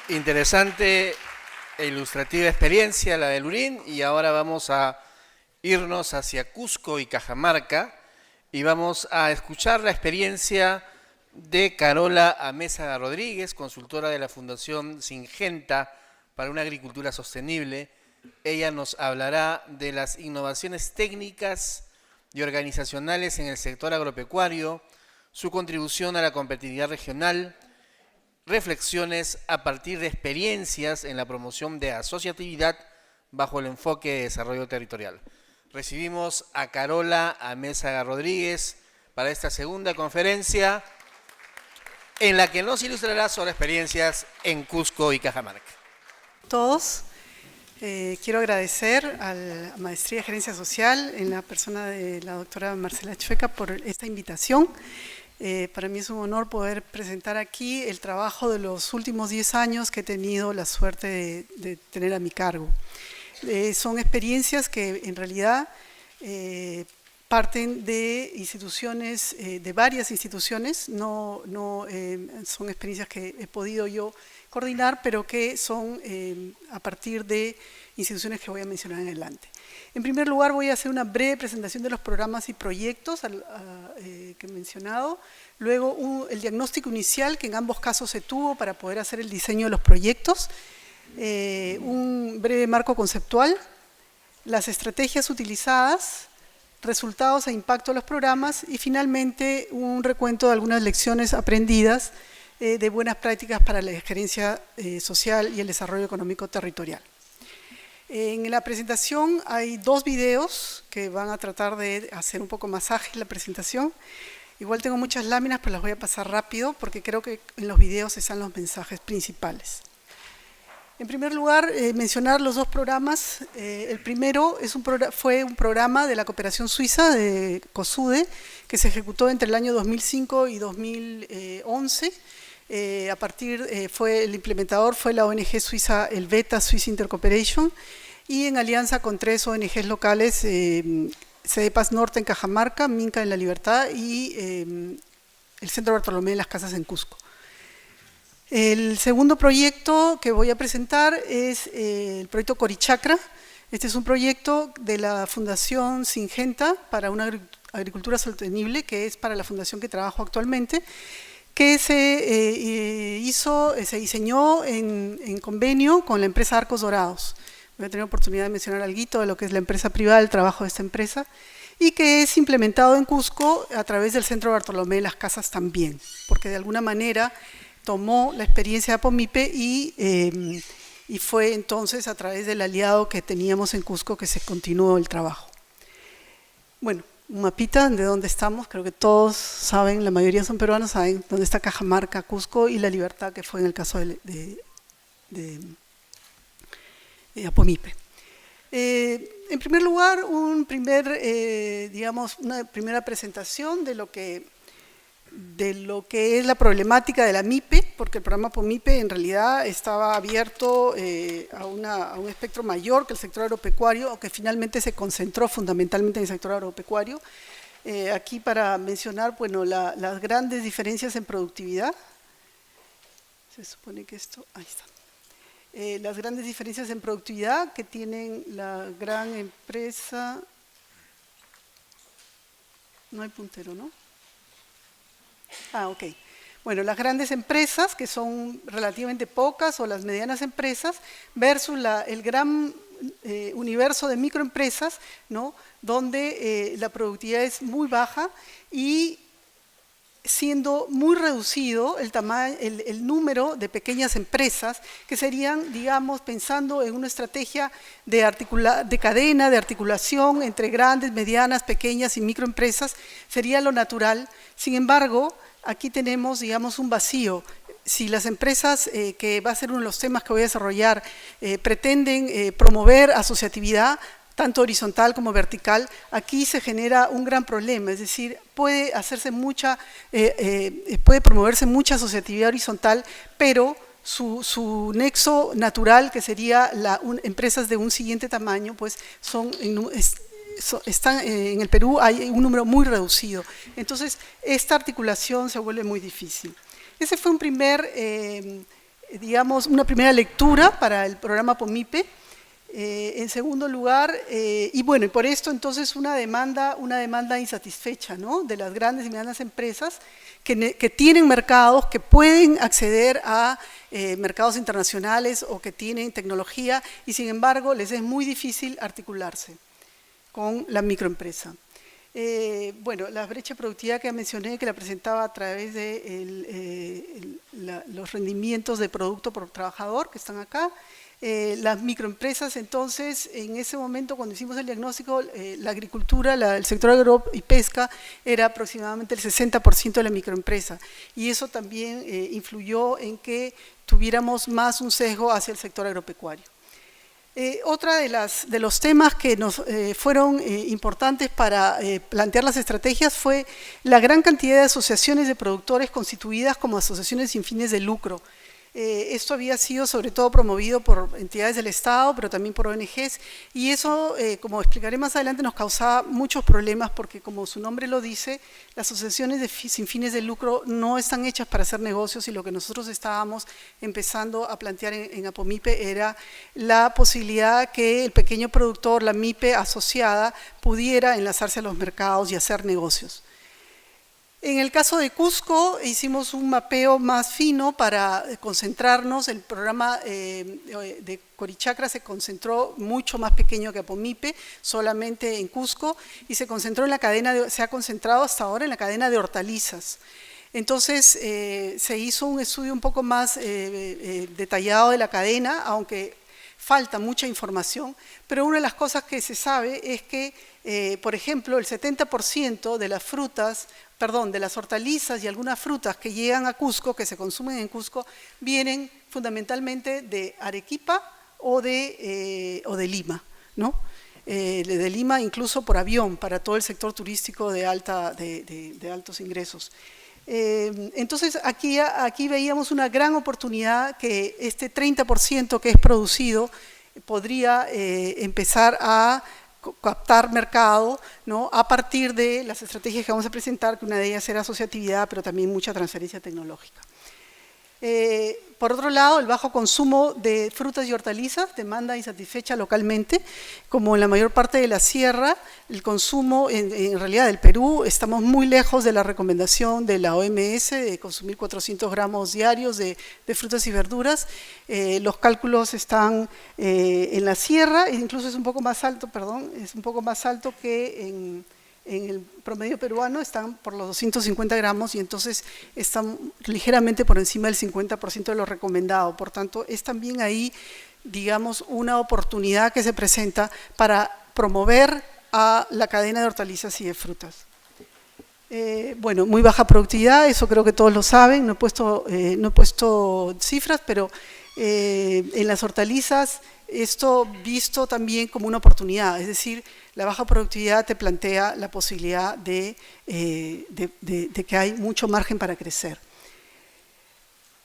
Interesante e ilustrativa experiencia la de Lurín, y ahora vamos a irnos hacia Cusco y Cajamarca y vamos a escuchar la experiencia de Carola Amézaga Rodríguez, consultora de la Fundación Singenta para una agricultura sostenible. Ella nos hablará de las innovaciones técnicas y organizacionales en el sector agropecuario, su contribución a la competitividad regional, reflexiones a partir de experiencias en la promoción de asociatividad bajo el enfoque de desarrollo territorial. Recibimos a Carola Amézaga Rodríguez para esta segunda conferencia en la que nos ilustrará sobre experiencias en Cusco y Cajamarca. Todos, quiero agradecer a la Maestría de Gerencia Social en la persona de la doctora Marcela Chueca por esta invitación. Para mí es un honor poder presentar aquí el trabajo de los últimos 10 años que he tenido la suerte de tener a mi cargo. Son experiencias que en realidad parten de instituciones, de varias instituciones, no son experiencias que he podido yo coordinar, pero que son a partir de instituciones que voy a mencionar en adelante. En primer lugar, voy a hacer una breve presentación de los programas y proyectos que he mencionado. Luego, el diagnóstico inicial que en ambos casos se tuvo para poder hacer el diseño de los proyectos. Un breve marco conceptual. Las estrategias utilizadas, resultados e impacto de los programas. Y finalmente, un recuento de algunas lecciones aprendidas de buenas prácticas para la gerencia social y el desarrollo económico territorial. En la presentación hay 2 videos que van a tratar de hacer un poco más ágil la presentación. Igual tengo muchas láminas, pero las voy a pasar rápido porque creo que en los videos están los mensajes principales. En primer lugar, mencionar los 2 programas. El primero fue un programa de la cooperación suiza de COSUDE que se ejecutó entre el año 2005 y 2011. El implementador fue la ONG suiza Helveta Swiss Intercooperation, y en alianza con 3 ONGs locales, CEDEPAS Norte en Cajamarca, Minca en La Libertad y el Centro Bartolomé de las Casas en Cusco. El segundo proyecto que voy a presentar es el proyecto Corichacra. Este es un proyecto de la Fundación Singenta para una agricultura sostenible, que es para la fundación que trabajo actualmente, que se diseñó en convenio con la empresa Arcos Dorados. Voy a tener oportunidad de mencionar algo de lo que es la empresa privada, el trabajo de esta empresa, y que es implementado en Cusco a través del Centro Bartolomé de las Casas también, porque de alguna manera tomó la experiencia de Apomipe y fue entonces a través del aliado que teníamos en Cusco que se continuó el trabajo. Bueno, un mapita de dónde estamos, creo que todos saben, la mayoría son peruanos, saben dónde está Cajamarca, Cusco y La Libertad, que fue en el caso de Apomipe. En primer lugar, una primera presentación de lo que es la problemática de la MIPE, porque el programa Apomipe en realidad estaba abierto a un espectro mayor que el sector agropecuario, o que finalmente se concentró fundamentalmente en el sector agropecuario. Aquí para mencionar, bueno, las grandes diferencias en productividad. Se supone que ahí está. Las grandes diferencias en productividad que tienen la gran empresa. No hay puntero, ¿no? Ok. Bueno, las grandes empresas, que son relativamente pocas, o las medianas empresas, versus el gran universo de microempresas, ¿no? Donde la productividad es muy baja y siendo muy reducido el número de pequeñas empresas que serían, digamos, pensando en una estrategia de cadena, de articulación entre grandes, medianas, pequeñas y microempresas, sería lo natural. Sin embargo, aquí tenemos, digamos, un vacío. Si las empresas, que va a ser uno de los temas que voy a desarrollar, pretenden promover asociatividad, tanto horizontal como vertical, aquí se genera un gran problema, es decir, puede promoverse mucha asociatividad horizontal, pero su nexo natural, que sería empresas de un siguiente tamaño, pues están en el Perú, hay un número muy reducido. Entonces, esta articulación se vuelve muy difícil. Ese fue un primer digamos, una primera lectura para el programa POMIPE. En segundo lugar, y bueno, y por esto entonces una demanda insatisfecha, ¿no?, de las grandes y medianas empresas que tienen mercados, que pueden acceder a mercados internacionales o que tienen tecnología y sin embargo les es muy difícil articularse con la microempresa. Bueno, la brecha de productividad que mencioné, que la presentaba a través de los rendimientos de producto por trabajador que están acá. Las microempresas, entonces, en ese momento cuando hicimos el diagnóstico, la agricultura, el sector agro y pesca era aproximadamente el 60% de la microempresa y eso también influyó en que tuviéramos más un sesgo hacia el sector agropecuario. Otra de los temas que nos fueron importantes para plantear las estrategias fue la gran cantidad de asociaciones de productores constituidas como asociaciones sin fines de lucro. Esto había sido sobre todo promovido por entidades del Estado, pero también por ONGs, y eso, como explicaré más adelante, nos causaba muchos problemas porque, como su nombre lo dice, las asociaciones sin fines de lucro no están hechas para hacer negocios y lo que nosotros estábamos empezando a plantear en APOMIPE era la posibilidad que el pequeño productor, la MIPE asociada, pudiera enlazarse a los mercados y hacer negocios. En el caso de Cusco hicimos un mapeo más fino para concentrarnos. El programa de Corichacra se concentró mucho más pequeño que APOMIPE, solamente en Cusco, y se concentró en la cadena, se ha concentrado hasta ahora en la cadena de hortalizas. Entonces se hizo un estudio un poco más detallado de la cadena, aunque falta mucha información, pero una de las cosas que se sabe es que, por ejemplo, el 70% de las frutas, de las hortalizas y algunas frutas que llegan a Cusco, que se consumen en Cusco, vienen fundamentalmente de Arequipa o de Lima, ¿no? De Lima incluso por avión, para todo el sector turístico de altos ingresos. Entonces aquí veíamos una gran oportunidad que este 30% que es producido podría empezar a captar mercado, ¿no?, a partir de las estrategias que vamos a presentar, que una de ellas era asociatividad, pero también mucha transferencia tecnológica. Por otro lado, el bajo consumo de frutas y hortalizas, demanda insatisfecha localmente, como en la mayor parte de la sierra, el consumo en realidad del Perú, estamos muy lejos de la recomendación de la OMS de consumir 400 gramos diarios de frutas y verduras. Los cálculos están en la sierra, e incluso es un poco más alto, es un poco más alto que en el promedio peruano, están por los 250 gramos y entonces están ligeramente por encima del 50% de lo recomendado. Por tanto, es también ahí, digamos, una oportunidad que se presenta para promover a la cadena de hortalizas y de frutas. Bueno, muy baja productividad, eso creo que todos lo saben, no he puesto cifras, pero en las hortalizas esto visto también como una oportunidad, es decir, la baja productividad te plantea la posibilidad de que hay mucho margen para crecer.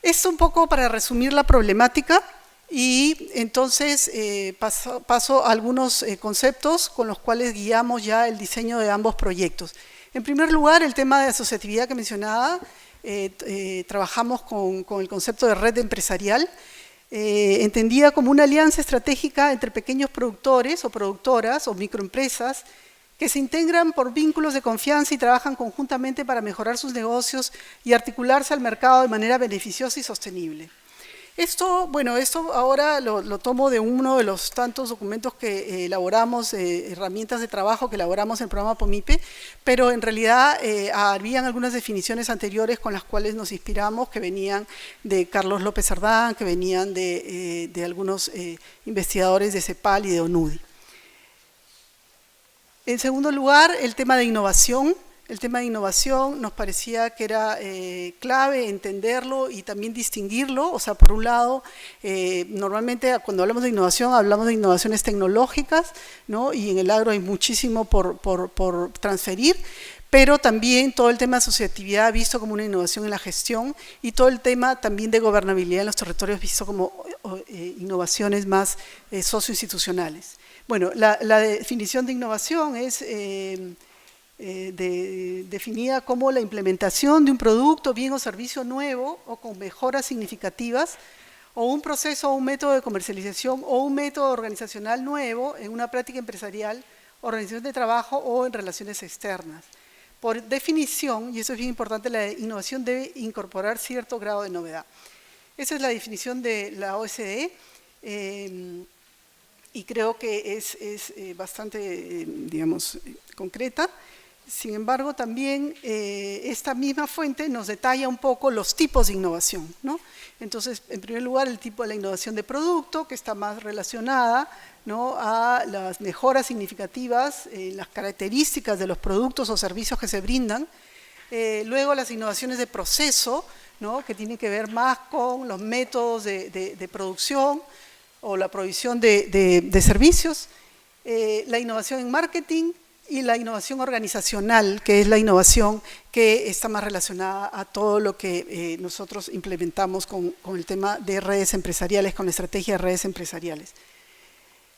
Esto un poco para resumir la problemática y entonces paso a algunos conceptos con los cuales guiamos ya el diseño de ambos proyectos. En primer lugar, el tema de asociatividad que mencionaba, trabajamos con el concepto de red empresarial, entendida como una alianza estratégica entre pequeños productores o productoras o microempresas que se integran por vínculos de confianza y trabajan conjuntamente para mejorar sus negocios y articularse al mercado de manera beneficiosa y sostenible. Esto ahora lo tomo de uno de los tantos documentos que elaboramos, herramientas de trabajo que elaboramos en el programa POMIPE, pero en realidad habían algunas definiciones anteriores con las cuales nos inspiramos, que venían de Carlos López Cerdán, que venían de algunos investigadores de CEPAL y de ONUDI. En segundo lugar, el tema de innovación. El tema de innovación nos parecía que era clave entenderlo y también distinguirlo. O sea, por un lado, normalmente cuando hablamos de innovaciones tecnológicas, ¿no? Y en el agro hay muchísimo por transferir, pero también todo el tema de asociatividad visto como una innovación en la gestión y todo el tema también de gobernabilidad en los territorios visto como innovaciones más socioinstitucionales. Bueno, la definición de innovación es definida como la implementación de un producto, bien o servicio nuevo o con mejoras significativas o un proceso o un método de comercialización o un método organizacional nuevo en una práctica empresarial, organización de trabajo o en relaciones externas. Por definición, y eso es bien importante, la innovación debe incorporar cierto grado de novedad. Esa es la definición de la OCDE y creo que es bastante, digamos, concreta. Sin embargo, también esta misma fuente nos detalla un poco los tipos de innovación, ¿no? Entonces, en primer lugar, el tipo de la innovación de producto, que está más relacionada, ¿no?, a las mejoras significativas, las características de los productos o servicios que se brindan. Luego, las innovaciones de proceso, ¿no?, que tienen que ver más con los métodos de producción o la provisión de servicios. La innovación en marketing, y la innovación organizacional, que es la innovación que está más relacionada a todo lo que nosotros implementamos con el tema de redes empresariales, con la estrategia de redes empresariales.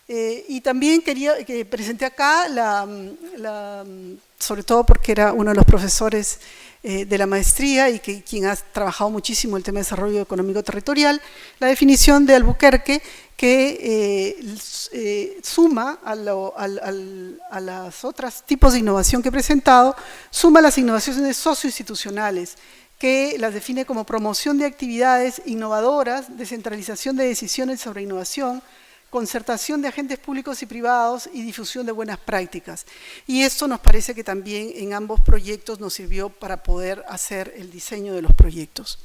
Y también quería que presenté acá, sobre todo porque era uno de los profesores de la maestría y quien ha trabajado muchísimo el tema de desarrollo económico territorial, la definición de Albuquerque, que suma a los otros tipos de innovación que he presentado, suma las innovaciones socioinstitucionales, que las define como promoción de actividades innovadoras, descentralización de decisiones sobre innovación, concertación de agentes públicos y privados y difusión de buenas prácticas. Y esto nos parece que también en ambos proyectos nos sirvió para poder hacer el diseño de los proyectos.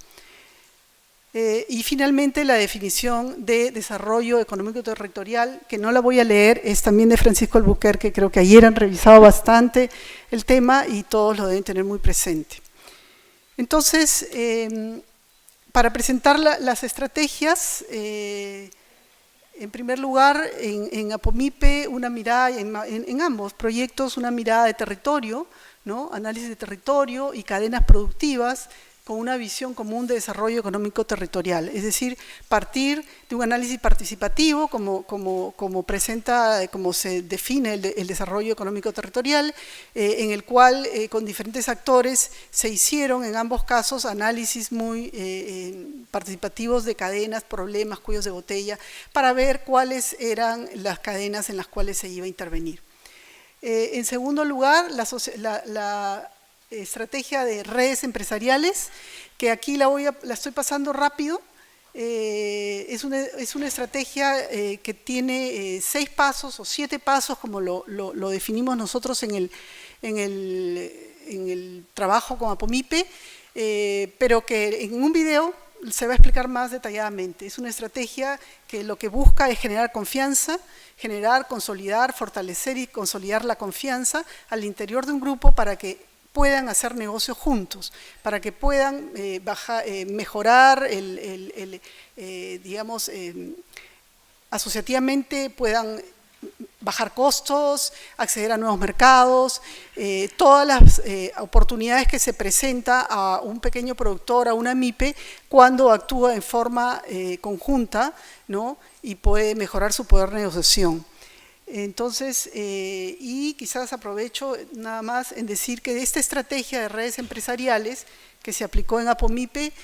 Y finalmente la definición de desarrollo económico territorial, que no la voy a leer, es también de Francisco Albuquerque, creo que ayer han revisado bastante el tema y todos lo deben tener muy presente. Entonces, para presentar las estrategias, en primer lugar, en Apomipe, una mirada, en ambos proyectos, una mirada de territorio, ¿no?, análisis de territorio y cadenas productivas, con una visión común de desarrollo económico territorial, es decir, partir de un análisis participativo, como se define el desarrollo económico territorial, en el cual con diferentes actores se hicieron en ambos casos análisis muy participativos de cadenas, problemas, cuellos de botella, para ver cuáles eran las cadenas en las cuales se iba a intervenir. En segundo lugar, la estrategia de redes empresariales, que aquí la estoy pasando rápido. Es una estrategia que tiene 6 pasos o 7 pasos, como lo definimos nosotros en el trabajo con Apomipe, pero que en un video se va a explicar más detalladamente. Es una estrategia que lo que busca es generar confianza, consolidar, fortalecer y consolidar la confianza al interior de un grupo para que puedan hacer negocios juntos, para que puedan mejorar, digamos, asociativamente puedan bajar costos, acceder a nuevos mercados, todas las oportunidades que se presenta a un pequeño productor, a una MIPE, cuando actúa en forma conjunta, ¿no?, y puede mejorar su poder de negociación. Entonces, y quizás aprovecho nada más en decir que esta estrategia de redes empresariales que se aplicó en Apomipe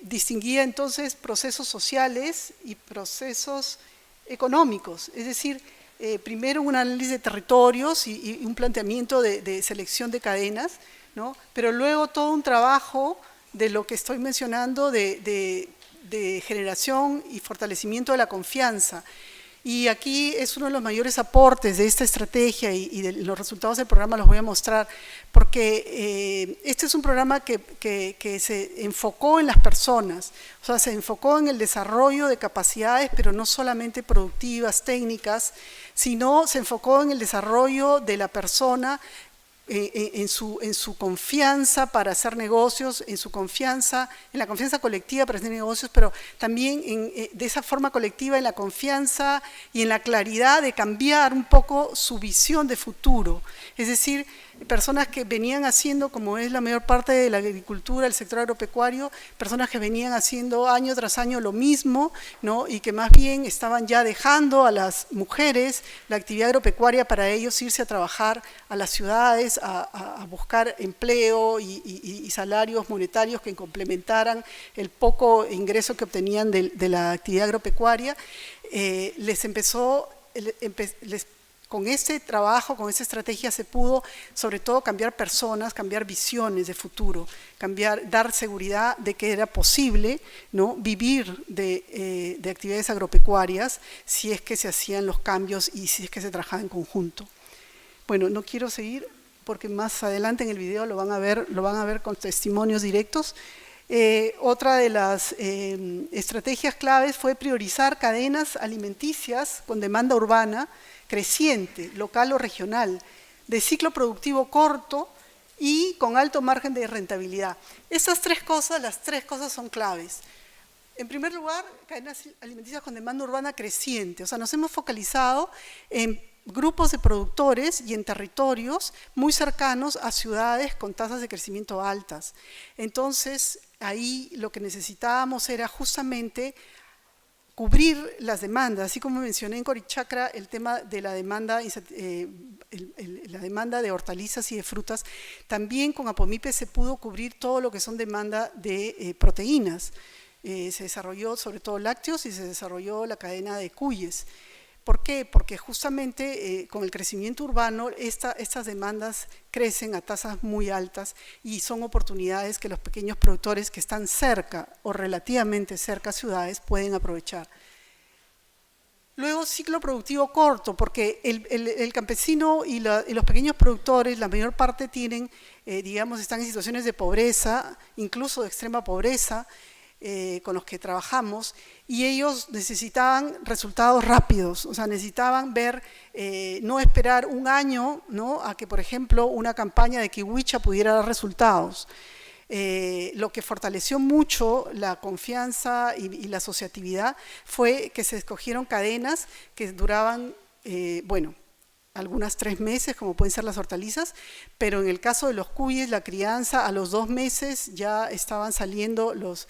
distinguía entonces procesos sociales y procesos económicos, es decir, primero un análisis de territorios y un planteamiento de selección de cadenas, ¿no?, pero luego todo un trabajo de lo que estoy mencionando de generación y fortalecimiento de la confianza. Y aquí es uno de los mayores aportes de esta estrategia y de los resultados del programa los voy a mostrar, porque este es un programa que se enfocó en las personas, o sea, se enfocó en el desarrollo de capacidades, pero no solamente productivas, técnicas, sino se enfocó en el desarrollo de la persona, en su confianza para hacer negocios, en la confianza colectiva para hacer negocios, pero también de esa forma colectiva en la confianza y en la claridad de cambiar un poco su visión de futuro. Es decir, personas que venían haciendo, como es la mayor parte de la agricultura, el sector agropecuario, personas que venían haciendo año tras año lo mismo, ¿no? Y que más bien estaban ya dejando a las mujeres la actividad agropecuaria para ellos irse a trabajar a las ciudades, a buscar empleo y salarios monetarios que complementaran el poco ingreso que obtenían de la actividad agropecuaria. Con ese trabajo, con esa estrategia se pudo sobre todo cambiar personas, cambiar visiones de futuro, dar seguridad de que era posible, ¿no?, vivir de actividades agropecuarias si es que se hacían los cambios y si es que se trabajaba en conjunto. Bueno, no quiero seguir porque más adelante en el video lo van a ver con testimonios directos. Otra de las estrategias claves fue priorizar cadenas alimenticias con demanda urbana creciente, local o regional, de ciclo productivo corto y con alto margen de rentabilidad. Estas las tres cosas son claves. En primer lugar, cadenas alimenticias con demanda urbana creciente, o sea, nos hemos focalizado en grupos de productores y en territorios muy cercanos a ciudades con tasas de crecimiento altas. Entonces, ahí lo que necesitábamos era justamente cubrir las demandas, así como mencioné en Corichacra el tema de la demanda, la demanda de hortalizas y de frutas, también con Apomipe se pudo cubrir todo lo que son demanda de proteínas. Se desarrolló sobre todo lácteos y se desarrolló la cadena de cuyes. ¿Por qué? Porque justamente con el crecimiento urbano estas demandas crecen a tasas muy altas y son oportunidades que los pequeños productores que están cerca o relativamente cerca a ciudades pueden aprovechar. Luego, ciclo productivo corto, porque el campesino y los pequeños productores, la mayor parte tienen, están en situaciones de pobreza, incluso de extrema pobreza, con los que trabajamos, y ellos necesitaban resultados rápidos, o sea, necesitaban ver, no esperar un año, ¿no?, a que, por ejemplo, una campaña de kiwicha pudiera dar resultados. Lo que fortaleció mucho la confianza y la asociatividad fue que se escogieron cadenas que duraban, algunas 3 meses, como pueden ser las hortalizas, pero en el caso de los cuyes, la crianza, a los 2 meses ya estaban saliendo los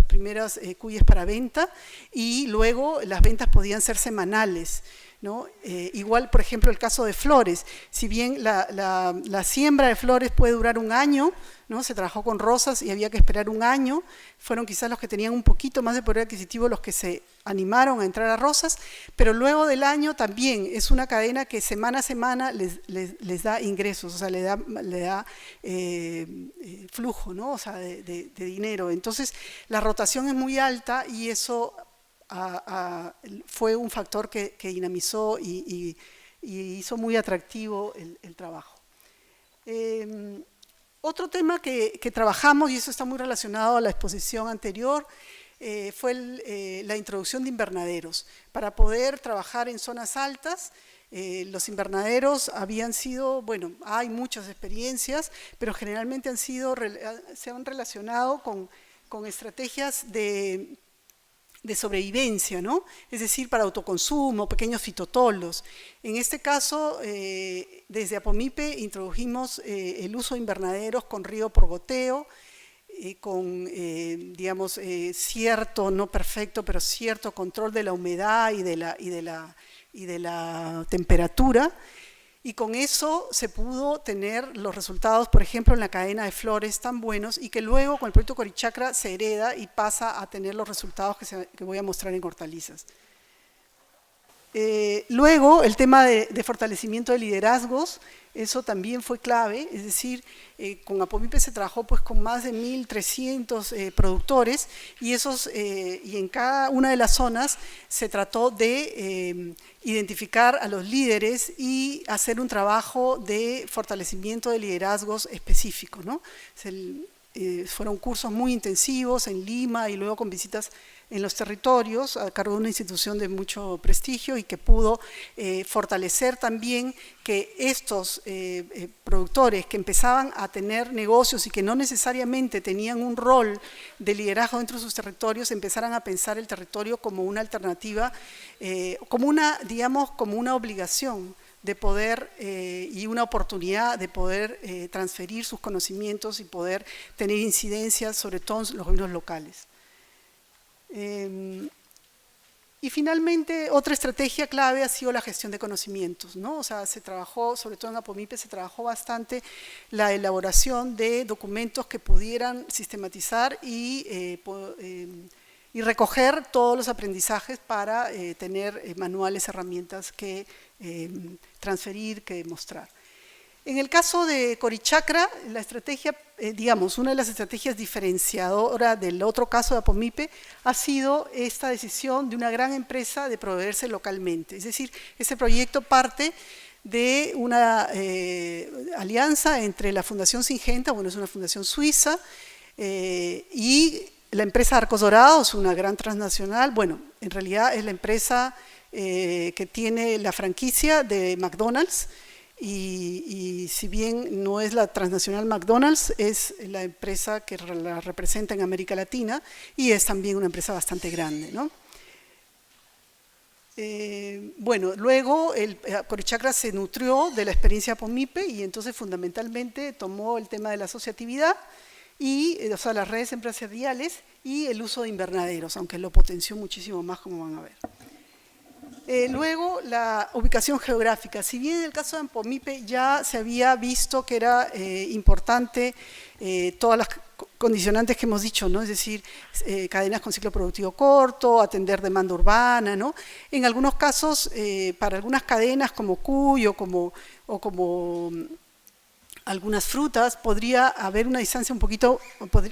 primeros cuyes para venta, y luego las ventas podían ser semanales, ¿no? Igual, por ejemplo, el caso de flores, si bien la siembra de flores puede durar un año, ¿no? Se trabajó con rosas y había que esperar un año, fueron quizás los que tenían un poquito más de poder adquisitivo los que se animaron a entrar a rosas, pero luego del año también es una cadena que semana a semana les da ingresos, o sea, le da flujo, ¿no?, o sea, de dinero. Entonces, la rotación es muy alta y eso fue un factor que dinamizó y hizo muy atractivo el trabajo. Otro tema que trabajamos, y eso está muy relacionado a la exposición anterior, fue la introducción de invernaderos. Para poder trabajar en zonas altas, los invernaderos habían sido, hay muchas experiencias, pero generalmente se han relacionado con estrategias de sobrevivencia, ¿no? Es decir, para autoconsumo, pequeños fitotolos. En este caso, desde Apomipe introdujimos el uso de invernaderos con riego por goteo, con, cierto, no perfecto, pero cierto control de la humedad y de la temperatura, y con eso se pudo tener los resultados, por ejemplo, en la cadena de flores tan buenos, y que luego con el proyecto Corichacra se hereda y pasa a tener los resultados que voy a mostrar en hortalizas. Luego, el tema de fortalecimiento de liderazgos, eso también fue clave, es decir, con Apomipe se trabajó pues con más de 1.300 productores, y en cada una de las zonas se trató de identificar a los líderes y hacer un trabajo de fortalecimiento de liderazgos específicos, ¿no? Fueron cursos muy intensivos en Lima y luego con visitas en los territorios a cargo de una institución de mucho prestigio, y que pudo fortalecer también que estos productores que empezaban a tener negocios y que no necesariamente tenían un rol de liderazgo dentro de sus territorios, empezaran a pensar el territorio como una alternativa, como una obligación, de poder, y una oportunidad de poder transferir sus conocimientos y poder tener incidencia sobre todo en los gobiernos locales. Y finalmente, otra estrategia clave ha sido la gestión de conocimientos, ¿no? O sea, se trabajó, sobre todo en Apomipe, se trabajó bastante la elaboración de documentos que pudieran sistematizar y recoger todos los aprendizajes para tener manuales, herramientas que transferir, que mostrar. En el caso de Corichacra, la estrategia, digamos, una de las estrategias diferenciadoras del otro caso de Apomipe ha sido esta decisión de una gran empresa de proveerse localmente. Es decir, ese proyecto parte de una alianza entre la Fundación Syngenta, bueno, es una fundación suiza, y la empresa Arcos Dorados, una gran transnacional. Bueno, en realidad es la empresa que tiene la franquicia de McDonald's, y si bien no es la transnacional McDonald's, es la empresa que la representa en América Latina y es también una empresa bastante grande, ¿no? Bueno, luego Corichacra se nutrió de la experiencia Apomipe y entonces fundamentalmente tomó el tema de la asociatividad y, o sea, las redes empresariales y el uso de invernaderos, aunque lo potenció muchísimo más, como van a ver. Luego, la ubicación geográfica. Si bien en el caso de Apomipe ya se había visto que era importante todas las condicionantes que hemos dicho, ¿no? Es decir, cadenas con ciclo productivo corto, atender demanda urbana, ¿no? En algunos casos, para algunas cadenas como cuy o como algunas frutas, podría haber una distancia un poquito,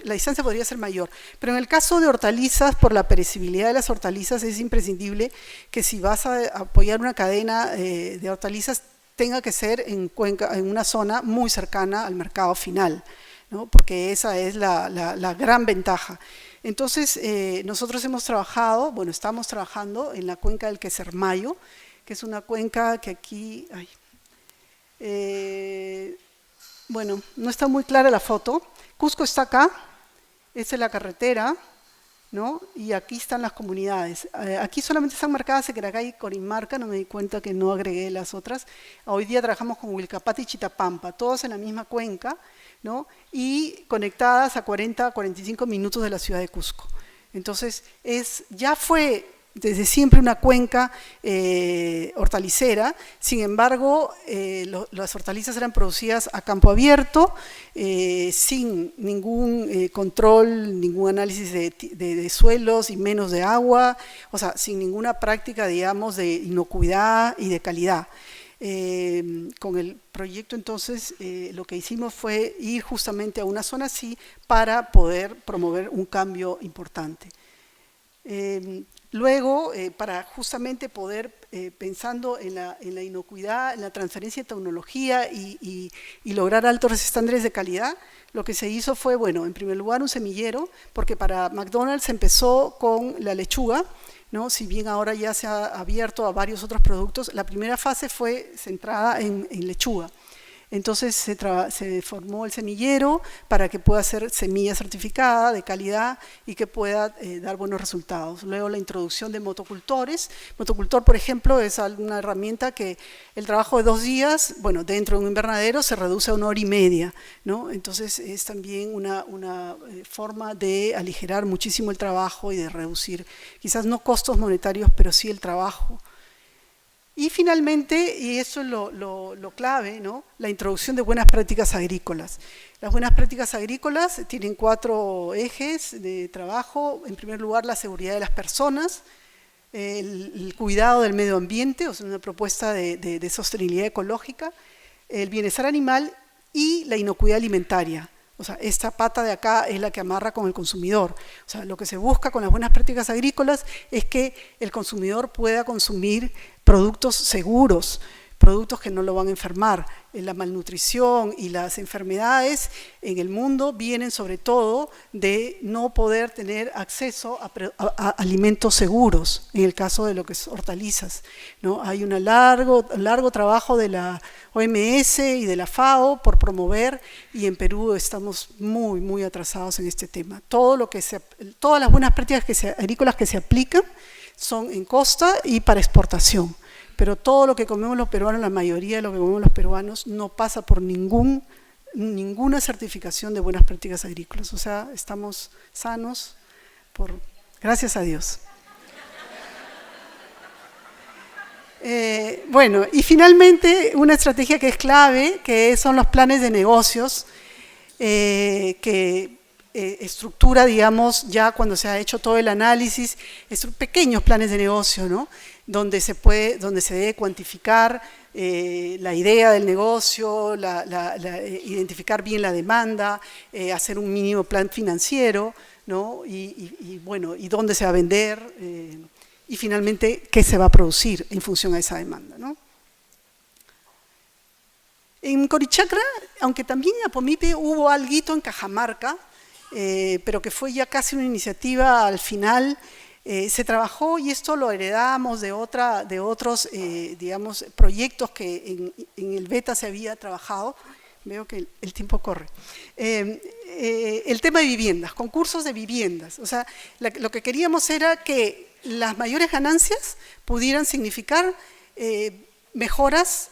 la distancia podría ser mayor. Pero en el caso de hortalizas, por la perecibilidad de las hortalizas, es imprescindible que si vas a apoyar una cadena de hortalizas, tenga que ser en Cuenca, en una zona muy cercana al mercado final, ¿no? Porque esa es la gran ventaja. Entonces, nosotros hemos trabajado, bueno, estamos trabajando en la cuenca del Quesermayo, que es una cuenca que aquí... bueno, no está muy clara la foto. Cusco está acá, esta es la carretera, ¿no? Y aquí están las comunidades. Aquí solamente están marcadas Secracay y Corimarca, no me di cuenta que no agregué las otras. Hoy día trabajamos con Huilcapata y Chitapampa, todos en la misma cuenca, ¿no? Y conectadas a 40-45 minutos de la ciudad de Cusco. Entonces, ya fue desde siempre una cuenca hortalicera, sin embargo, las hortalizas eran producidas a campo abierto, sin ningún control, ningún análisis de suelos y menos de agua, o sea, sin ninguna práctica, digamos, de inocuidad y de calidad. Con el proyecto, entonces, lo que hicimos fue ir justamente a una zona así para poder promover un cambio importante. Luego, para justamente poder, pensando en la inocuidad, en la transferencia de tecnología y lograr altos estándares de calidad, lo que se hizo fue, bueno, en primer lugar un semillero, porque para McDonald's empezó con la lechuga, ¿no? Si bien ahora ya se ha abierto a varios otros productos, la primera fase fue centrada en lechuga. Entonces se formó el semillero para que pueda ser semilla certificada de calidad y que pueda dar buenos resultados. Luego la introducción de motocultores. Motocultor, por ejemplo, es una herramienta que el trabajo de 2 días, bueno, dentro de un invernadero se reduce a 1 hora y media, ¿no? Entonces es también una forma de aligerar muchísimo el trabajo y de reducir, quizás no costos monetarios, pero sí el trabajo. Y finalmente, y eso es lo clave, ¿no? La introducción de buenas prácticas agrícolas. Las buenas prácticas agrícolas tienen 4 ejes de trabajo. En primer lugar, la seguridad de las personas, el cuidado del medio ambiente, o sea, una propuesta de sostenibilidad ecológica, el bienestar animal y la inocuidad alimentaria. O sea, esta pata de acá es la que amarra con el consumidor. O sea, lo que se busca con las buenas prácticas agrícolas es que el consumidor pueda consumir productos seguros, productos que no lo van a enfermar. La malnutrición y las enfermedades en el mundo vienen sobre todo de no poder tener acceso a alimentos seguros, en el caso de lo que es hortalizas, ¿no? Hay un largo trabajo de la OMS y de la FAO por promover, y en Perú estamos muy atrasados en este tema. Todas las buenas prácticas agrícolas que se aplican son en costa y para exportación, pero todo lo que comemos los peruanos, la mayoría de lo que comemos los peruanos, no pasa por ninguna certificación de buenas prácticas agrícolas. O sea, estamos sanos, gracias a Dios. Bueno, y finalmente una estrategia que es clave, que son los planes de negocios, que estructura, digamos, ya cuando se ha hecho todo el análisis, pequeños planes de negocio, ¿no? Donde se debe cuantificar la idea del negocio, identificar bien la demanda, hacer un mínimo plan financiero, ¿no? Bueno, y dónde se va a vender, y finalmente qué se va a producir en función a esa demanda, ¿no? En Corichacra, aunque también en Apomipe hubo alguito en Cajamarca, pero que fue ya casi una iniciativa al final, se trabajó, y esto lo heredamos de otros digamos, proyectos que en el beta se había trabajado. Veo que el tiempo corre. El tema de viviendas, concursos de viviendas. O sea, lo que queríamos era que las mayores ganancias pudieran significar mejoras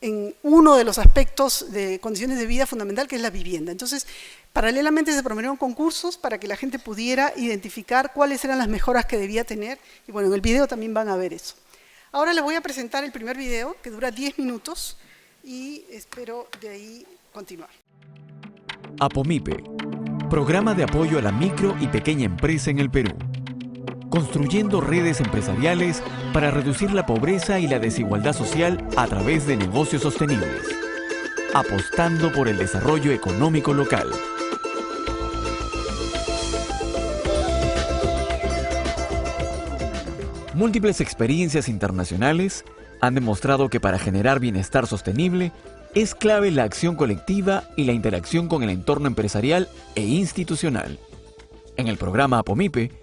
en uno de los aspectos de condiciones de vida fundamental, que es la vivienda. Entonces, paralelamente se promovieron concursos para que la gente pudiera identificar cuáles eran las mejoras que debía tener, y bueno, en el video también van a ver eso. Ahora les voy a presentar el primer video, que dura 10 minutos, y espero de ahí continuar. Apomipe, programa de apoyo a la micro y pequeña empresa en el Perú. Construyendo redes empresariales para reducir la pobreza y la desigualdad social a través de negocios sostenibles. Apostando por el desarrollo económico local. Múltiples experiencias internacionales han demostrado que para generar bienestar sostenible es clave la acción colectiva y la interacción con el entorno empresarial e institucional. En el programa Apomipe,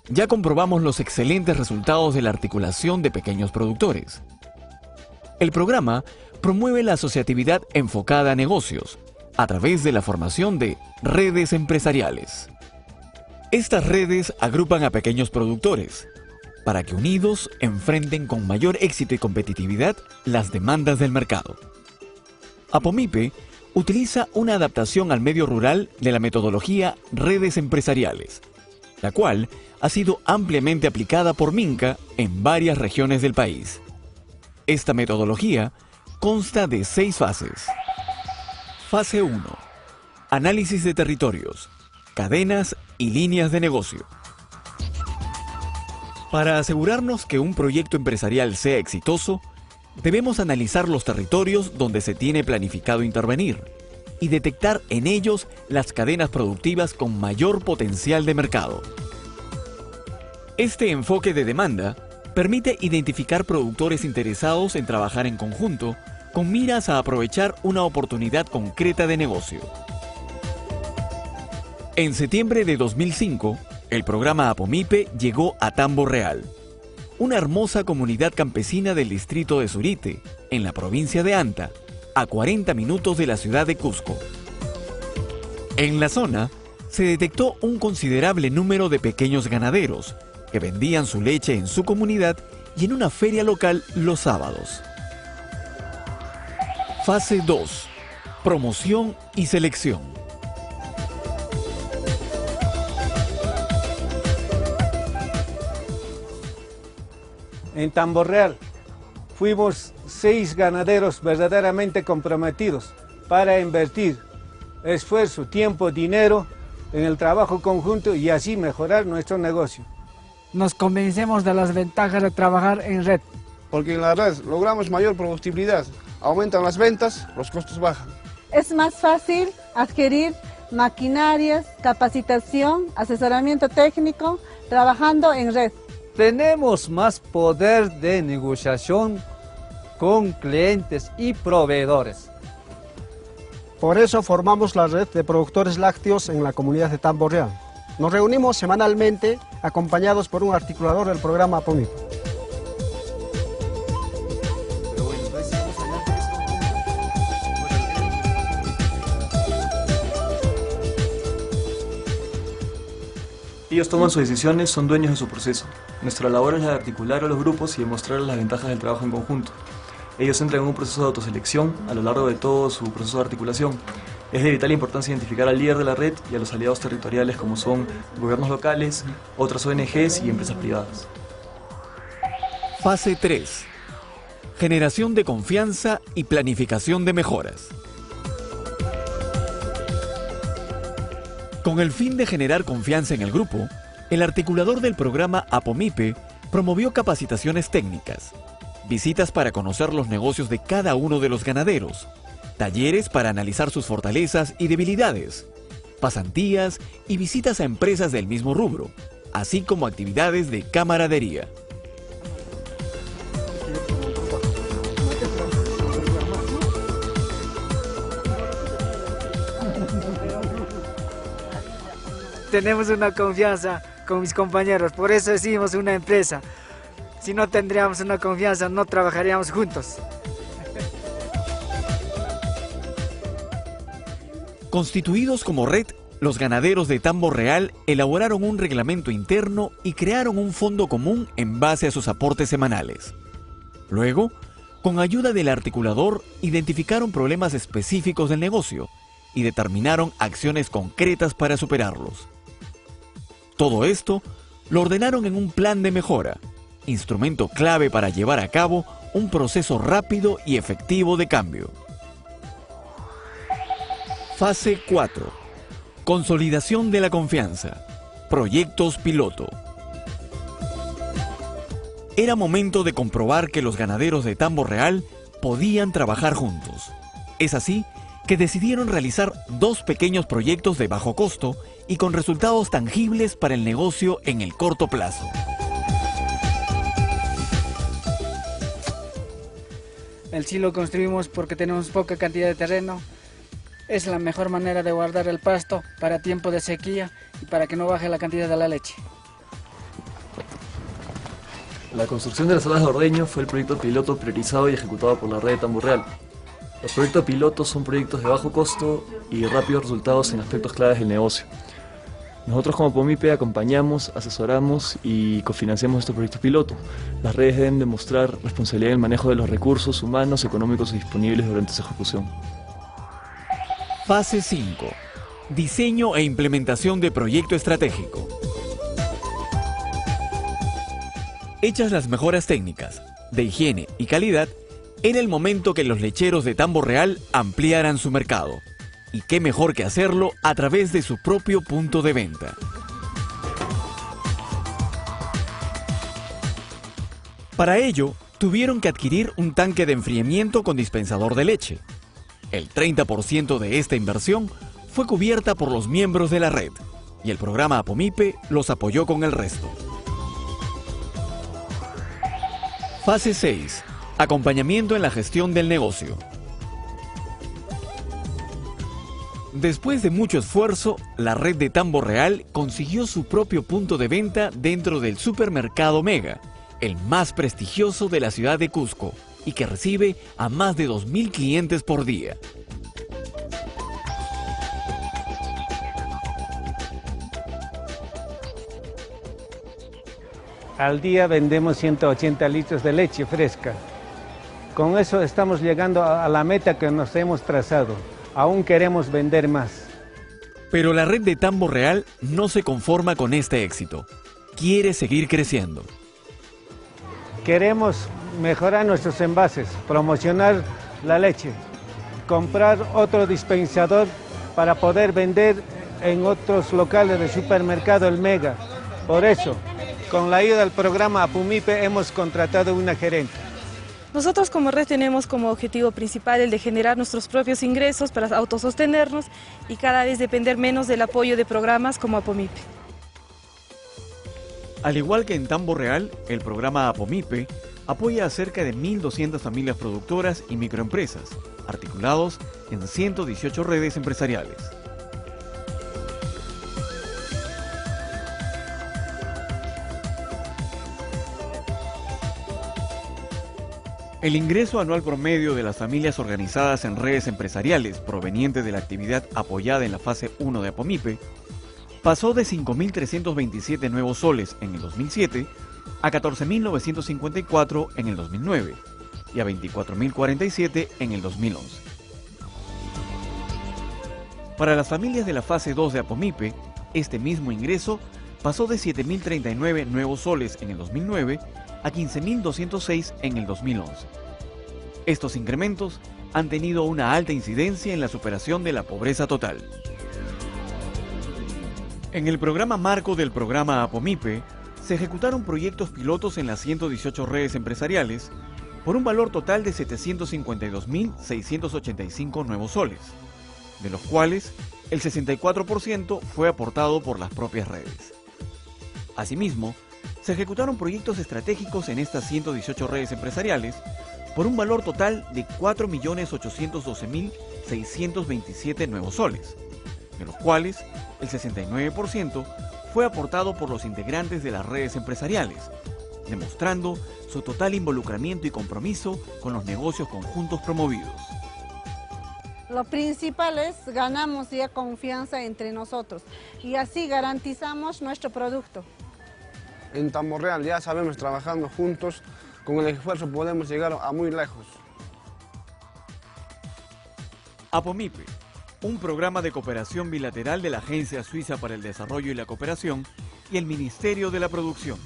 ya comprobamos los excelentes resultados de la articulación de pequeños productores. El programa promueve la asociatividad enfocada a negocios a través de la formación de redes empresariales. Estas redes agrupan a pequeños productores para que unidos enfrenten con mayor éxito y competitividad las demandas del mercado. Apomipe utiliza una adaptación al medio rural de la metodología redes empresariales, la cual ha sido ampliamente aplicada por Minca en varias regiones del país. Esta metodología consta de 6 fases. Fase 1. Análisis de territorios, cadenas y líneas de negocio. Para asegurarnos que un proyecto empresarial sea exitoso, debemos analizar los territorios donde se tiene planificado intervenir y detectar en ellos las cadenas productivas con mayor potencial de mercado. Este enfoque de demanda permite identificar productores interesados en trabajar en conjunto con miras a aprovechar una oportunidad concreta de negocio. En septiembre de 2005, el programa Apomipe llegó a Tambo Real, una hermosa comunidad campesina del distrito de Surite, en la provincia de Anta, a 40 minutos de la ciudad de Cusco. En la zona se detectó un considerable número de pequeños ganaderos que vendían su leche en su comunidad y en una feria local los sábados. Fase 2. Promoción y selección. En Tambo Real fuimos 6 ganaderos verdaderamente comprometidos para invertir esfuerzo, tiempo, dinero en el trabajo conjunto y así mejorar nuestro negocio. Nos convencemos de las ventajas de trabajar en red. Porque en la red logramos mayor productividad, aumentan las ventas, los costos bajan. Es más fácil adquirir maquinarias, capacitación, asesoramiento técnico, trabajando en red. Tenemos más poder de negociación con clientes y proveedores. Por eso formamos la red de productores lácteos en la comunidad de Tambo Real. Nos reunimos semanalmente acompañados por un articulador del programa Apomipe. Ellos toman sus decisiones, son dueños de su proceso. Nuestra labor es la de articular a los grupos y demostrarles las ventajas del trabajo en conjunto. Ellos entran en un proceso de autoselección a lo largo de todo su proceso de articulación. Es de vital importancia identificar al líder de la red y a los aliados territoriales como son gobiernos locales, otras ONGs y empresas privadas. Fase 3. Generación de confianza y planificación de mejoras. Con el fin de generar confianza en el grupo, el articulador del programa APOMIPE promovió capacitaciones técnicas, visitas para conocer los negocios de cada uno de los ganaderos, talleres para analizar sus fortalezas y debilidades, pasantías y visitas a empresas del mismo rubro, así como actividades de camaradería. Tenemos una confianza con mis compañeros, por eso decidimos una empresa. Si no tendríamos una confianza, no trabajaríamos juntos. Constituidos como red, los ganaderos de Tambo Real elaboraron un reglamento interno y crearon un fondo común en base a sus aportes semanales. Luego, con ayuda del articulador, identificaron problemas específicos del negocio y determinaron acciones concretas para superarlos. Todo esto lo ordenaron en un plan de mejora, instrumento clave para llevar a cabo un proceso rápido y efectivo de cambio. Fase 4. Consolidación de la confianza. Proyectos piloto. Era momento de comprobar que los ganaderos de Tambo Real podían trabajar juntos. Es así que decidieron realizar 2 pequeños proyectos de bajo costo y con resultados tangibles para el negocio en el corto plazo. El silo construimos porque tenemos poca cantidad de terreno. Es la mejor manera de guardar el pasto para tiempo de sequía y para que no baje la cantidad de la leche. La construcción de las salas de ordeño fue el proyecto piloto priorizado y ejecutado por la red de Tambo Real. Los proyectos pilotos son proyectos de bajo costo y rápidos resultados en aspectos claves del negocio. Nosotros como APOMIPE acompañamos, asesoramos y cofinanciamos estos proyectos piloto. Las redes deben demostrar responsabilidad en el manejo de los recursos humanos, económicos y disponibles durante su ejecución. Fase 5. Diseño e implementación de proyecto estratégico. Hechas las mejoras técnicas, de higiene y calidad, era el momento que los lecheros de Tambo Real ampliaran su mercado. Y qué mejor que hacerlo a través de su propio punto de venta. Para ello, tuvieron que adquirir un tanque de enfriamiento con dispensador de leche. El 30% de esta inversión fue cubierta por los miembros de la red y el programa APOMIPE los apoyó con el resto. Fase 6. Acompañamiento en la gestión del negocio. Después de mucho esfuerzo, la red de Tambo Real consiguió su propio punto de venta dentro del supermercado Mega, el más prestigioso de la ciudad de Cusco, y que recibe a más de 2.000 clientes por día. Al día vendemos 180 litros de leche fresca. Con eso estamos llegando a la meta que nos hemos trazado. Aún queremos vender más. Pero la red de Tambo Real no se conforma con este éxito. Quiere seguir creciendo. Queremos mejorar nuestros envases, promocionar la leche, comprar otro dispensador para poder vender en otros locales de supermercado El Mega. Por eso, con la ayuda del programa APOMIPE hemos contratado una gerente. Nosotros como red tenemos como objetivo principal el de generar nuestros propios ingresos para autosostenernos y cada vez depender menos del apoyo de programas como APOMIPE. Al igual que en Tambo Real, el programa APOMIPE apoya a cerca de 1.200 familias productoras y microempresas, articulados en 118 redes empresariales. El ingreso anual promedio de las familias organizadas en redes empresariales provenientes de la actividad apoyada en la fase 1 de APOMIPE pasó de 5.327 nuevos soles en el 2007 a 14.954 en el 2009 y a 24.047 en el 2011. Para las familias de la fase 2 de Apomipe, este mismo ingreso pasó de 7.039 nuevos soles en el 2009 a 15.206 en el 2011. Estos incrementos han tenido una alta incidencia en la superación de la pobreza total. En el programa marco del programa Apomipe, se ejecutaron proyectos pilotos en las 118 redes empresariales por un valor total de 752.685 nuevos soles, de los cuales el 64% fue aportado por las propias redes. Asimismo, se ejecutaron proyectos estratégicos en estas 118 redes empresariales por un valor total de 4.812.627 nuevos soles, de los cuales el 69% fue aportado por los integrantes de las redes empresariales, demostrando su total involucramiento y compromiso con los negocios conjuntos promovidos. Lo principal es ganamos ya confianza entre nosotros y así garantizamos nuestro producto. En Tamborreal ya sabemos, trabajando juntos, con el esfuerzo podemos llegar a muy lejos. Apomipe, un programa de cooperación bilateral de la Agencia Suiza para el Desarrollo y la Cooperación y el Ministerio de la Producción,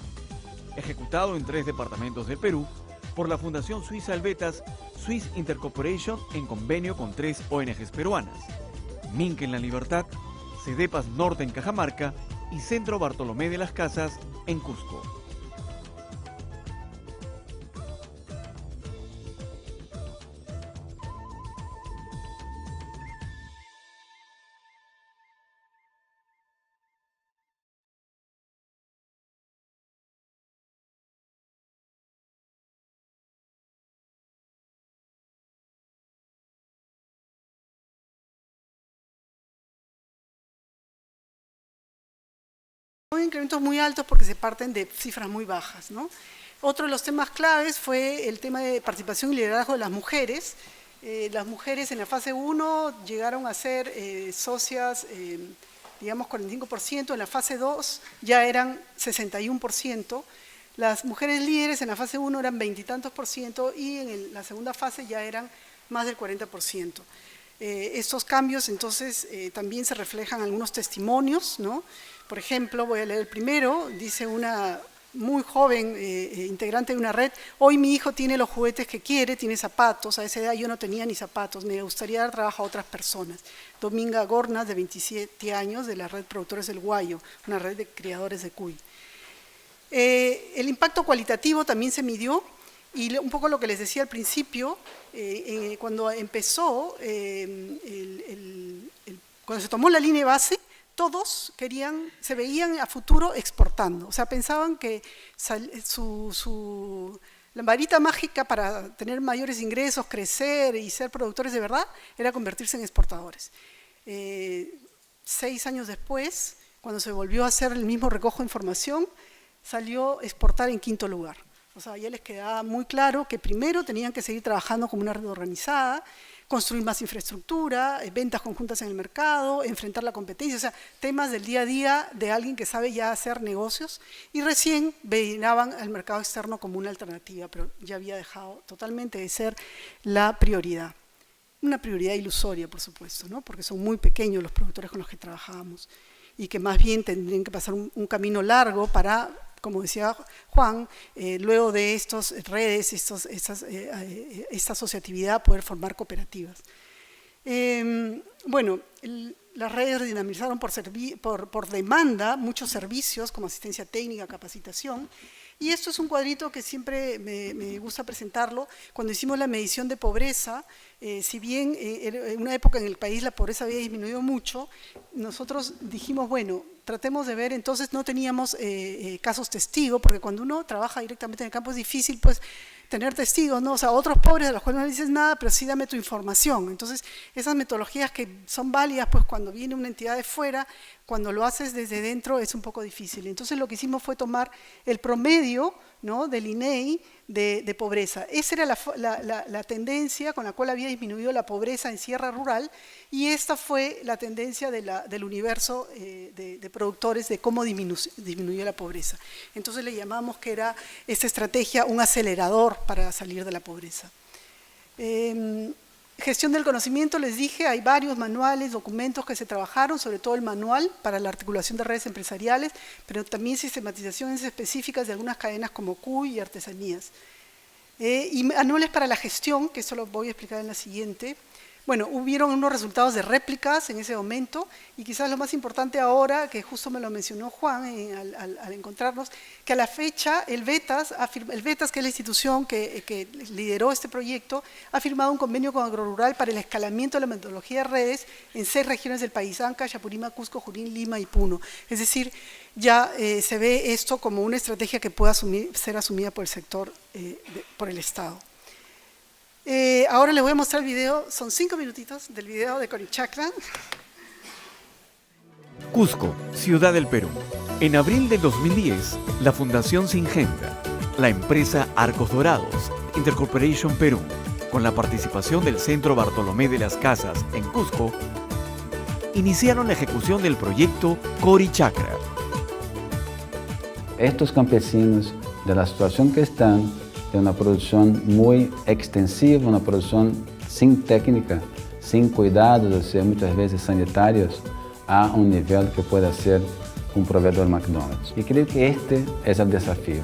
ejecutado en 3 departamentos del Perú por la Fundación Suiza Helvetas Swiss Intercorporation en convenio con 3 ONGs peruanas, Minc en La Libertad, Cedepas Norte en Cajamarca y Centro Bartolomé de las Casas en Cusco. Son incrementos muy altos porque se parten de cifras muy bajas, ¿no? Otro de los temas claves fue el tema de participación y liderazgo de las mujeres. Las mujeres en la fase 1 llegaron a ser socias, digamos 45%, en la fase 2 ya eran 61%. Las mujeres líderes en la fase 1 eran 20 y tantos % y en la segunda fase ya eran más del 40%. Estos cambios entonces también se reflejan en algunos testimonios, ¿no? Por ejemplo, voy a leer el primero, dice una muy joven integrante de una red: hoy mi hijo tiene los juguetes que quiere, tiene zapatos, a esa edad yo no tenía ni zapatos, me gustaría dar trabajo a otras personas. Dominga Gornas, de 27 años, de la red Productores del Guayo, una red de criadores de cuy. El impacto cualitativo también se midió, y un poco lo que les decía al principio, cuando empezó, cuando se tomó la línea base, todos se veían a futuro exportando, o sea, pensaban que la varita mágica para tener mayores ingresos, crecer y ser productores de verdad, era convertirse en exportadores. 6 años después, cuando se volvió a hacer el mismo recojo de información, salió exportar en 5º lugar. O sea, ya les quedaba muy claro que primero tenían que seguir trabajando como una red organizada, construir más infraestructura, ventas conjuntas en el mercado, enfrentar la competencia, o sea, temas del día a día de alguien que sabe ya hacer negocios, y recién veían al mercado externo como una alternativa, pero ya había dejado totalmente de ser la prioridad. Una prioridad ilusoria, por supuesto, ¿no? Porque son muy pequeños los productores con los que trabajábamos y que más bien tendrían que pasar un camino largo para, como decía Juan, luego de estas redes, esta asociatividad, poder formar cooperativas. Bueno, las redes dinamizaron por demanda muchos servicios como asistencia técnica, capacitación, y esto es un cuadrito que siempre me gusta presentarlo. Cuando hicimos la medición de pobreza, si bien en una época en el país la pobreza había disminuido mucho, nosotros dijimos, bueno, tratemos de ver, entonces no teníamos casos testigos, porque cuando uno trabaja directamente en el campo es difícil pues tener testigos, ¿no? O sea, otros pobres a los cuales no dices nada, pero sí dame tu información. Entonces, esas metodologías que son válidas pues cuando viene una entidad de fuera, cuando lo haces desde dentro es un poco difícil. Entonces, lo que hicimos fue tomar el promedio, ¿no?, del INEI de pobreza. Esa era la tendencia con la cual había disminuido la pobreza en Sierra Rural, y esta fue la tendencia del universo de productores de cómo disminuyó la pobreza. Entonces le llamamos que era esta estrategia un acelerador para salir de la pobreza. Gestión del conocimiento, les dije, hay varios manuales, documentos que se trabajaron, sobre todo el manual para la articulación de redes empresariales, pero también sistematizaciones específicas de algunas cadenas como CUY y artesanías. Y manuales para la gestión, que eso lo voy a explicar en la siguiente. Bueno, hubieron unos resultados de réplicas en ese momento, y quizás lo más importante ahora, que justo me lo mencionó Juan al encontrarnos, que a la fecha el VETAS, que es la institución que lideró este proyecto, ha firmado un convenio con Agrorural para el escalamiento de la metodología de redes en 6 regiones del país: Ancash, Apurímac, Cusco, Junín, Lima y Puno. Es decir, ya se ve esto como una estrategia que pueda ser asumida por el sector, por el Estado. Ahora les voy a mostrar el video, son 5 minutitos del video de Corichacra. Cusco, Ciudad del Perú. En abril de 2010, la Fundación Syngenta, la empresa Arcos Dorados, Intercorporation Perú, con la participación del Centro Bartolomé de las Casas en Cusco, iniciaron la ejecución del proyecto Corichacra. Estos campesinos, de la situación que están, de una producción muy extensiva, una producción sin técnica, sin cuidados, o sea, muchas veces sanitarios, a un nivel que pueda ser un proveedor McDonald's. Y creo que este es el desafío.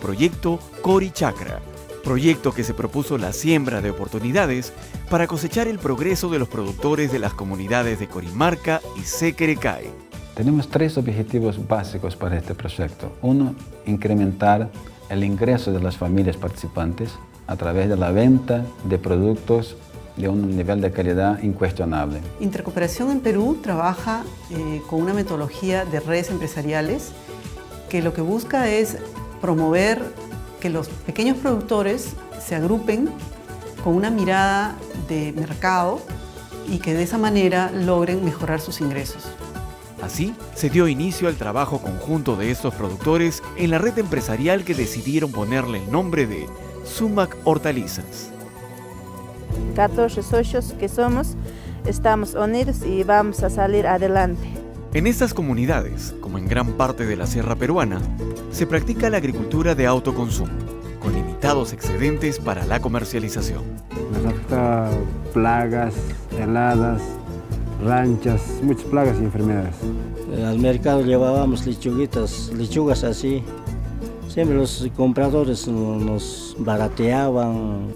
Proyecto Corichacra, proyecto que se propuso la siembra de oportunidades para cosechar el progreso de los productores de las comunidades de Corimarca y Sequerecay. Tenemos 3 objetivos básicos para este proyecto. Uno, incrementar el ingreso de las familias participantes a través de la venta de productos de un nivel de calidad incuestionable. Intercooperación en Perú trabaja con una metodología de redes empresariales que lo que busca es promover que los pequeños productores se agrupen con una mirada de mercado y que de esa manera logren mejorar sus ingresos. Así, se dio inicio al trabajo conjunto de estos productores en la red empresarial que decidieron ponerle el nombre de Sumac Hortalizas. 14 socios que somos, estamos unidos y vamos a salir adelante. En estas comunidades, como en gran parte de la sierra peruana, se practica la agricultura de autoconsumo, con limitados excedentes para la comercialización. Nos afecta plagas, heladas, ranchas, muchas plagas y enfermedades. Al mercado llevábamos lechugas así. Siempre los compradores nos barateaban.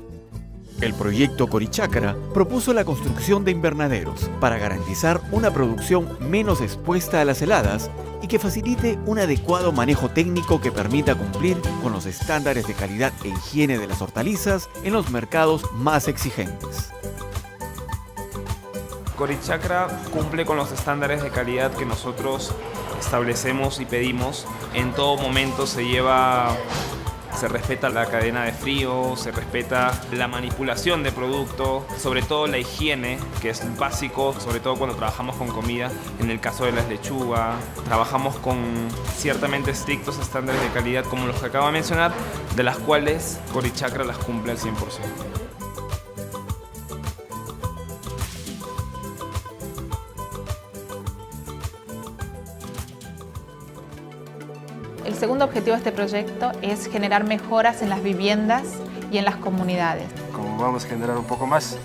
El proyecto Corichacra propuso la construcción de invernaderos para garantizar una producción menos expuesta a las heladas y que facilite un adecuado manejo técnico que permita cumplir con los estándares de calidad e higiene de las hortalizas en los mercados más exigentes. Corichacra cumple con los estándares de calidad que nosotros establecemos y pedimos. En todo momento se respeta la cadena de frío, se respeta la manipulación de producto, sobre todo la higiene, que es básico, sobre todo cuando trabajamos con comida. En el caso de las lechugas, trabajamos con ciertamente estrictos estándares de calidad como los que acabo de mencionar, de las cuales Corichacra las cumple al 100%. El segundo objetivo de este proyecto es generar mejoras en las viviendas y en las comunidades. Como vamos a generar un poco más,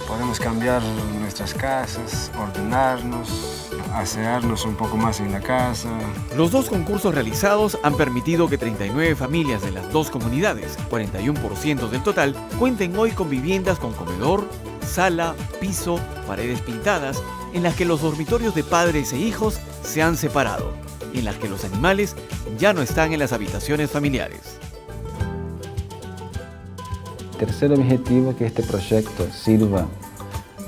podemos cambiar nuestras casas, ordenarnos, asearnos un poco más en la casa. Los 2 concursos realizados han permitido que 39 familias de las 2 comunidades, 41% del total, cuenten hoy con viviendas con comedor, sala, piso, paredes pintadas, en las que los dormitorios de padres e hijos se han separado, y en las que los animales ya no están en las habitaciones familiares. Tercer objetivo, que este proyecto sirva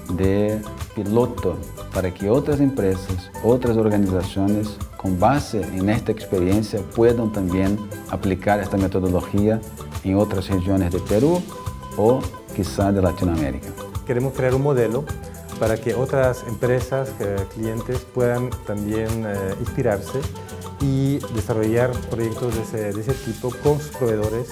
de piloto para que otras empresas, otras organizaciones, con base en esta experiencia, puedan también aplicar esta metodología en otras regiones de Perú o quizá de Latinoamérica. Queremos crear un modelo para que otras empresas, clientes puedan también inspirarse y desarrollar proyectos de ese tipo con sus proveedores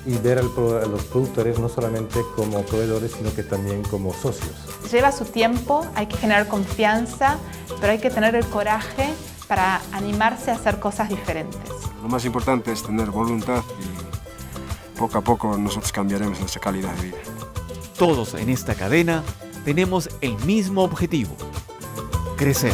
y ver a los productores no solamente como proveedores, sino que también como socios. Lleva su tiempo, hay que generar confianza, pero hay que tener el coraje para animarse a hacer cosas diferentes. Lo más importante es tener voluntad y poco a poco nosotros cambiaremos nuestra calidad de vida. Todos en esta cadena tenemos el mismo objetivo: crecer.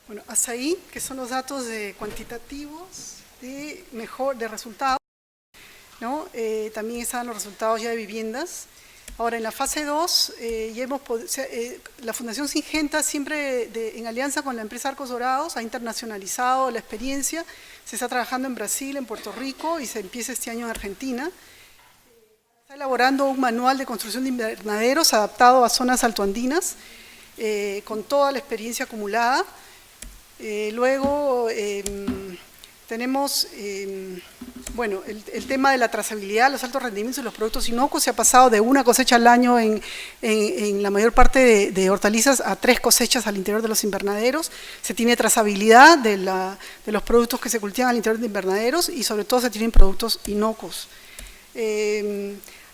Bueno, hasta ahí, que son los datos cuantitativos de resultados, ¿no? También están los resultados ya de viviendas. Ahora, en la fase 2, la Fundación Syngenta, siempre en alianza con la empresa Arcos Dorados, ha internacionalizado la experiencia. Se está trabajando en Brasil, en Puerto Rico y se empieza este año en Argentina. Está elaborando un manual de construcción de invernaderos adaptado a zonas altoandinas, con toda la experiencia acumulada. Luego tenemos bueno, el tema de la trazabilidad, los altos rendimientos de los productos inocuos. Se ha pasado de una cosecha al año en la mayor parte de hortalizas a 3 cosechas al interior de los invernaderos. Se tiene trazabilidad de los productos que se cultivan al interior de invernaderos y sobre todo se tienen productos inocuos.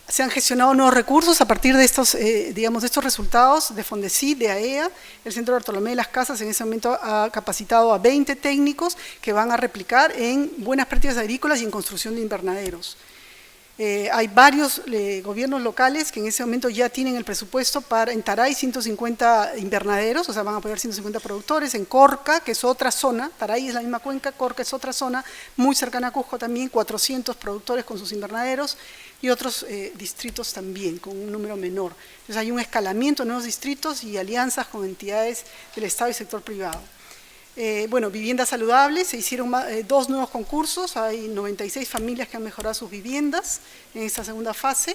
Se han gestionado nuevos recursos a partir de estos, digamos, de estos resultados de Fondesit, de AEA. El Centro de Bartolomé de las Casas en ese momento ha capacitado a 20 técnicos que van a replicar en buenas prácticas agrícolas y en construcción de invernaderos. Hay varios gobiernos locales que en ese momento ya tienen el presupuesto para, en Taray, 150 invernaderos, o sea, van a apoyar 150 productores. En Corca, que es otra zona, Taray es la misma cuenca, Corca es otra zona, muy cercana a Cusco también, 400 productores con sus invernaderos, y otros distritos también, con un número menor. Entonces hay un escalamiento de nuevos distritos y alianzas con entidades del Estado y sector privado. Bueno, viviendas saludables, se hicieron 2 nuevos concursos, hay 96 familias que han mejorado sus viviendas en esta segunda fase.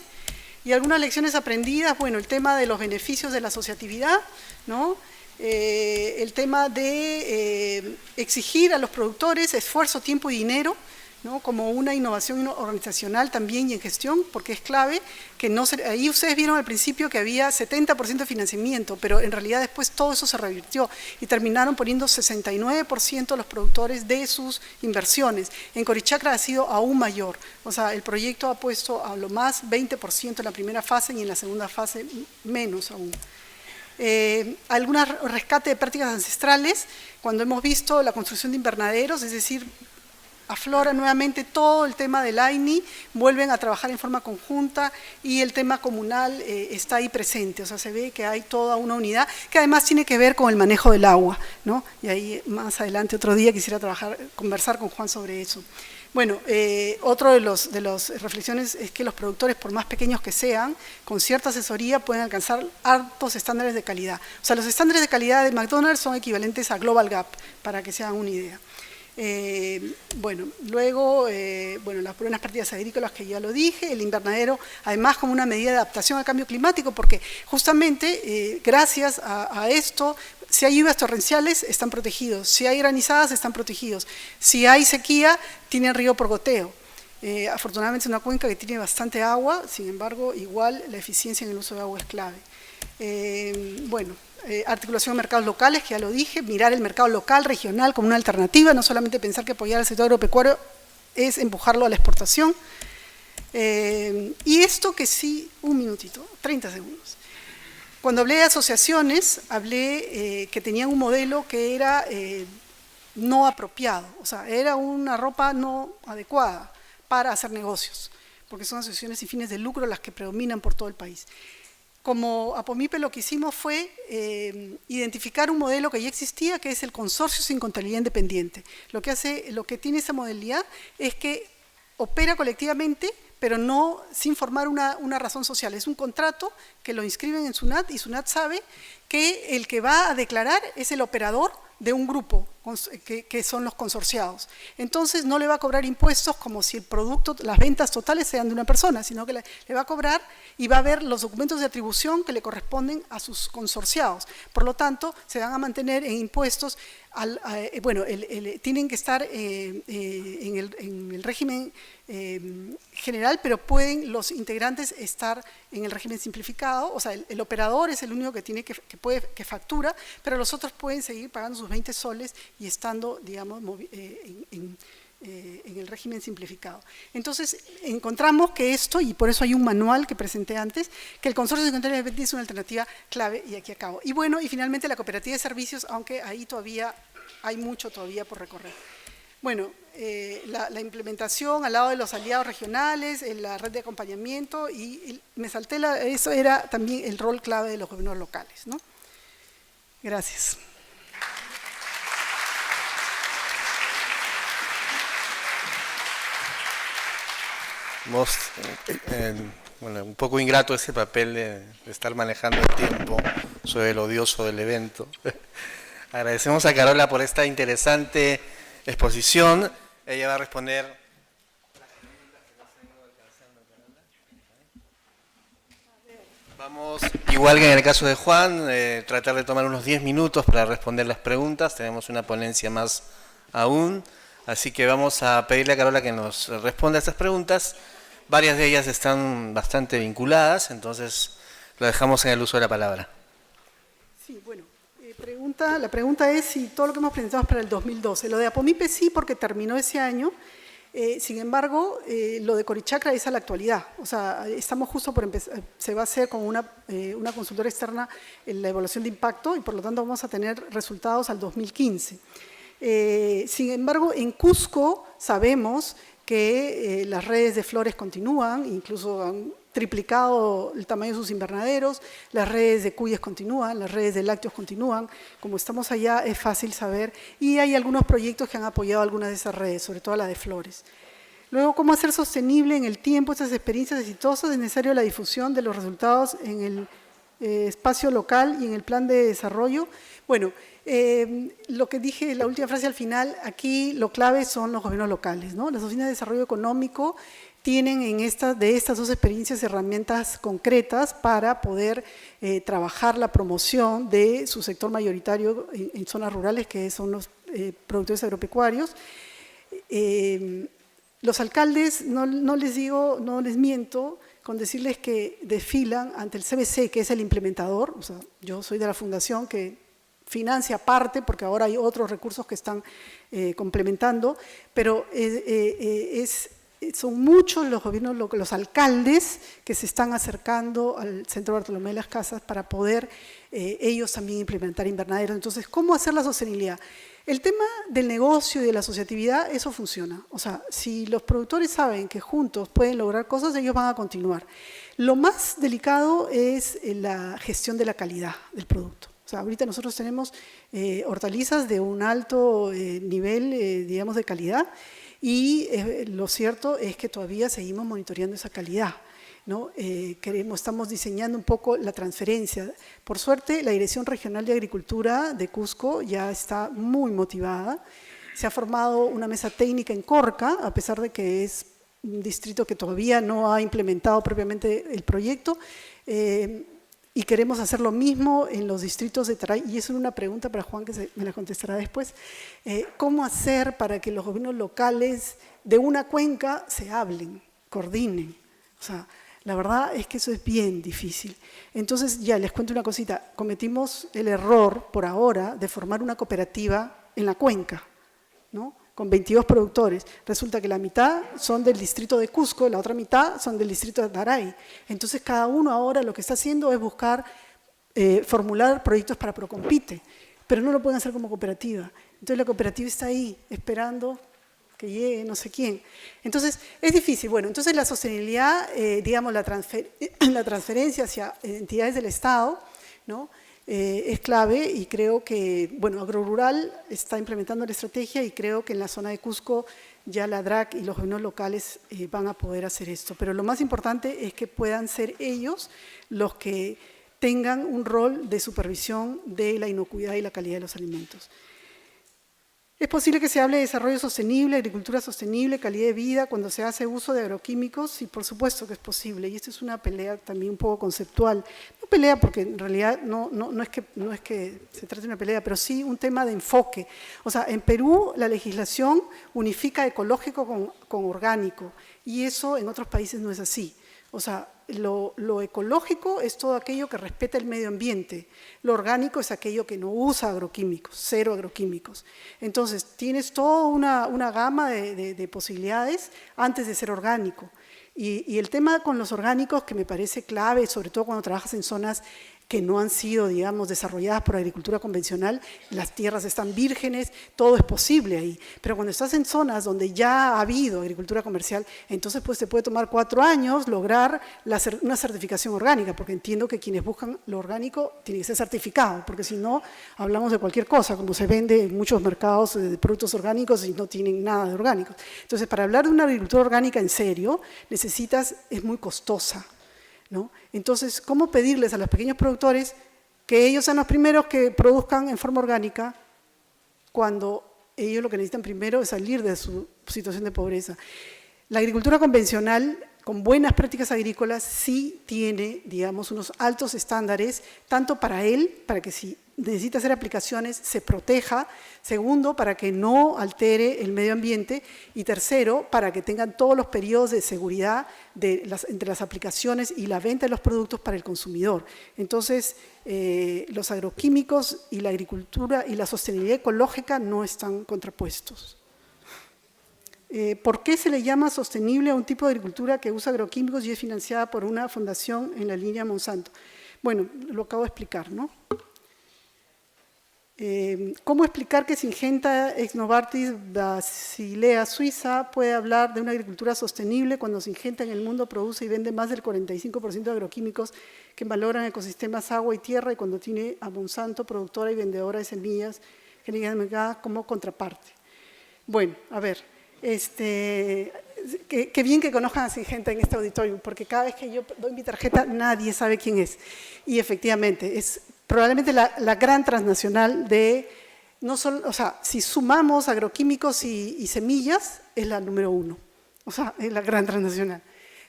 Y algunas lecciones aprendidas, bueno, el tema de los beneficios de la asociatividad, ¿no? El tema de exigir a los productores esfuerzo, tiempo y dinero, ¿no? Como una innovación organizacional también y en gestión, porque es clave que no se, ahí ustedes vieron al principio que había 70% de financiamiento, pero en realidad después todo eso se revirtió y terminaron poniendo 69% los productores de sus inversiones. En Corichacra ha sido aún mayor, o sea, el proyecto ha puesto a lo más 20% en la primera fase y en la segunda fase menos aún. Algunas rescate de prácticas ancestrales, cuando hemos visto la construcción de invernaderos, es decir, aflora nuevamente todo el tema del AINI, vuelven a trabajar en forma conjunta y el tema comunal está ahí presente, o sea, se ve que hay toda una unidad que además tiene que ver con el manejo del agua, ¿no? Y ahí más adelante otro día quisiera conversar con Juan sobre eso. Bueno, otro de las reflexiones es que los productores, por más pequeños que sean, con cierta asesoría pueden alcanzar altos estándares de calidad. O sea, los estándares de calidad de McDonald's son equivalentes a Global Gap, para que se hagan una idea. Bueno, luego, bueno, las buenas prácticas agrícolas que ya lo dije, el invernadero, además como una medida de adaptación al cambio climático, porque justamente gracias a esto, si hay lluvias torrenciales, están protegidos, si hay granizadas, están protegidos, si hay sequía, tienen río por goteo. Afortunadamente es una cuenca que tiene bastante agua, sin embargo, igual la eficiencia en el uso de agua es clave. Articulación de mercados locales, que ya lo dije, mirar el mercado local, regional como una alternativa, no solamente pensar que apoyar al sector agropecuario es empujarlo a la exportación. Y esto que sí, un minutito, 30 segundos. Cuando hablé de asociaciones, hablé que tenían un modelo que era no apropiado, o sea, era una ropa no adecuada para hacer negocios, porque son asociaciones sin fines de lucro las que predominan por todo el país. Como APOMIPE lo que hicimos fue identificar un modelo que ya existía, que es el consorcio sin contabilidad independiente. Lo que tiene esa modalidad es que opera colectivamente, pero no sin formar una razón social. Es un contrato que lo inscriben en SUNAT y SUNAT sabe que el que va a declarar es el operador de un grupo, que son los consorciados. Entonces no le va a cobrar impuestos como si el producto, las ventas totales sean de una persona, sino que le va a cobrar y va a ver los documentos de atribución que le corresponden a sus consorciados. Por lo tanto, se van a mantener en impuestos, tienen que estar en el régimen general, pero pueden los integrantes estar en el régimen simplificado, o sea, el operador es el único que tiene que factura, pero los otros pueden seguir pagando sus 20 soles y estando, digamos, en el régimen simplificado. Entonces, encontramos que esto, y por eso hay un manual que presenté antes, que el consorcio de contabilidad independiente es una alternativa clave, y aquí acabo. Y bueno, y finalmente la cooperativa de servicios, aunque ahí todavía hay mucho todavía por recorrer. Bueno, la implementación al lado de los aliados regionales, la red de acompañamiento, y me salté, eso era también el rol clave de los gobiernos locales, ¿no? Gracias. Un poco ingrato ese papel de estar manejando el tiempo, soy el odioso del evento. Agradecemos a Carola por esta interesante exposición. Ella va a responder las preguntas que no tengo alcanzando, Carola. Vamos, igual que en el caso de Juan, tratar de tomar unos 10 minutos para responder las preguntas. Tenemos una ponencia más aún, así que vamos a pedirle a Carola que nos responda a estas preguntas. Varias de ellas están bastante vinculadas, entonces lo dejamos en el uso de la palabra. Sí, bueno. La pregunta es si todo lo que hemos presentado es para el 2012. Lo de APOMIPE sí, porque terminó ese año. Sin embargo, lo de Corichacra es a la actualidad. O sea, estamos justo por empezar, se va a hacer con una consultora externa en la evaluación de impacto y por lo tanto vamos a tener resultados al 2015. Sin embargo, en Cusco sabemos que las redes de flores continúan, incluso han triplicado el tamaño de sus invernaderos, las redes de cuyes continúan, las redes de lácteos continúan. Como estamos allá es fácil saber, y hay algunos proyectos que han apoyado algunas de esas redes, sobre todo la de flores. Luego, ¿cómo hacer sostenible en el tiempo estas experiencias exitosas? Es necesario la difusión de los resultados en el espacio local y en el plan de desarrollo. Bueno, lo que dije, la última frase al final, aquí lo clave son los gobiernos locales, ¿no? Las oficinas de desarrollo económico tienen de estas dos experiencias herramientas concretas para poder trabajar la promoción de su sector mayoritario en zonas rurales, que son los productores agropecuarios. Los alcaldes, no les miento con decirles que desfilan ante el CBC, que es el implementador. O sea, yo soy de la fundación que financia parte, porque ahora hay otros recursos que están complementando, pero son muchos los gobiernos, los alcaldes que se están acercando al Centro Bartolomé de las Casas para poder ellos también implementar invernaderos. Entonces, ¿cómo hacer la sostenibilidad? El tema del negocio y de la asociatividad, eso funciona. O sea, si los productores saben que juntos pueden lograr cosas, ellos van a continuar. Lo más delicado es la gestión de la calidad del producto. O sea, ahorita nosotros tenemos hortalizas de un alto nivel, digamos, de calidad, y lo cierto es que todavía seguimos monitoreando esa calidad, ¿no? Estamos diseñando un poco la transferencia. Por suerte, la Dirección Regional de Agricultura de Cusco ya está muy motivada. Se ha formado una mesa técnica en Corca, a pesar de que es un distrito que todavía no ha implementado propiamente el proyecto, y queremos hacer lo mismo en los distritos de Taray, y eso es una pregunta para Juan que me la contestará después. ¿Cómo hacer para que los gobiernos locales de una cuenca se hablen, coordinen? O sea, La verdad es que eso es bien difícil. Entonces, ya les cuento una cosita. Cometimos el error, por ahora, de formar una cooperativa en la cuenca, ¿no? Con 22 productores. Resulta que la mitad son del distrito de Cusco, la otra mitad son del distrito de Daray. Entonces, cada uno ahora lo que está haciendo es buscar formular proyectos para Procompite, pero no lo pueden hacer como cooperativa. Entonces, la cooperativa está ahí, esperando que llegue no sé quién. Entonces, es difícil. Bueno, entonces la sostenibilidad, digamos, la transferencia hacia entidades del Estado, ¿no? Es clave y creo que, bueno, Agrorural está implementando la estrategia y creo que en la zona de Cusco ya la DRAC y los gobiernos locales van a poder hacer esto. Pero lo más importante es que puedan ser ellos los que tengan un rol de supervisión de la inocuidad y la calidad de los alimentos. Es posible que se hable de desarrollo sostenible, agricultura sostenible, calidad de vida, cuando se hace uso de agroquímicos, y por supuesto que es posible, y esto es una pelea también un poco conceptual. No pelea porque en realidad no es que se trate de una pelea, pero sí un tema de enfoque. O sea, en Perú la legislación unifica ecológico con orgánico, y eso en otros países no es así. O sea, lo ecológico es todo aquello que respeta el medio ambiente, lo orgánico es aquello que no usa agroquímicos, cero agroquímicos. Entonces, tienes toda una gama de posibilidades antes de ser orgánico. Y el tema con los orgánicos que me parece clave, sobre todo cuando trabajas en zonas que no han sido, digamos, desarrolladas por agricultura convencional, las tierras están vírgenes, todo es posible ahí. Pero cuando estás en zonas donde ya ha habido agricultura comercial, entonces pues te puede tomar 4 años lograr una certificación orgánica, porque entiendo que quienes buscan lo orgánico tiene que ser certificado, porque si no, hablamos de cualquier cosa, como se vende en muchos mercados de productos orgánicos y no tienen nada de orgánicos. Entonces, para hablar de una agricultura orgánica en serio, es muy costosa, ¿no? Entonces, ¿cómo pedirles a los pequeños productores que ellos sean los primeros que produzcan en forma orgánica cuando ellos lo que necesitan primero es salir de su situación de pobreza? La agricultura convencional, con buenas prácticas agrícolas, sí tiene, digamos, unos altos estándares, tanto para él, para que si necesita hacer aplicaciones se proteja, segundo, para que no altere el medio ambiente, y tercero, para que tengan todos los periodos de seguridad entre las aplicaciones y la venta de los productos para el consumidor. Entonces, los agroquímicos y la agricultura y la sostenibilidad ecológica no están contrapuestos. ¿Por qué se le llama sostenible a un tipo de agricultura que usa agroquímicos y es financiada por una fundación en la línea Monsanto? Bueno, lo acabo de explicar, ¿no? ¿Cómo explicar que Syngenta ex Novartis Basilea Suiza puede hablar de una agricultura sostenible cuando Syngenta en el mundo produce y vende más del 45% de agroquímicos que valoran ecosistemas, agua y tierra, y cuando tiene a Monsanto, productora y vendedora de semillas genéticamente como contraparte? Bueno, a ver, qué bien que conozcan a Syngenta en este auditorio, porque cada vez que yo doy mi tarjeta nadie sabe quién es. Y efectivamente, es probablemente la gran transnacional de, no solo, o sea, si sumamos agroquímicos y semillas, es la número 1. O sea, es la gran transnacional.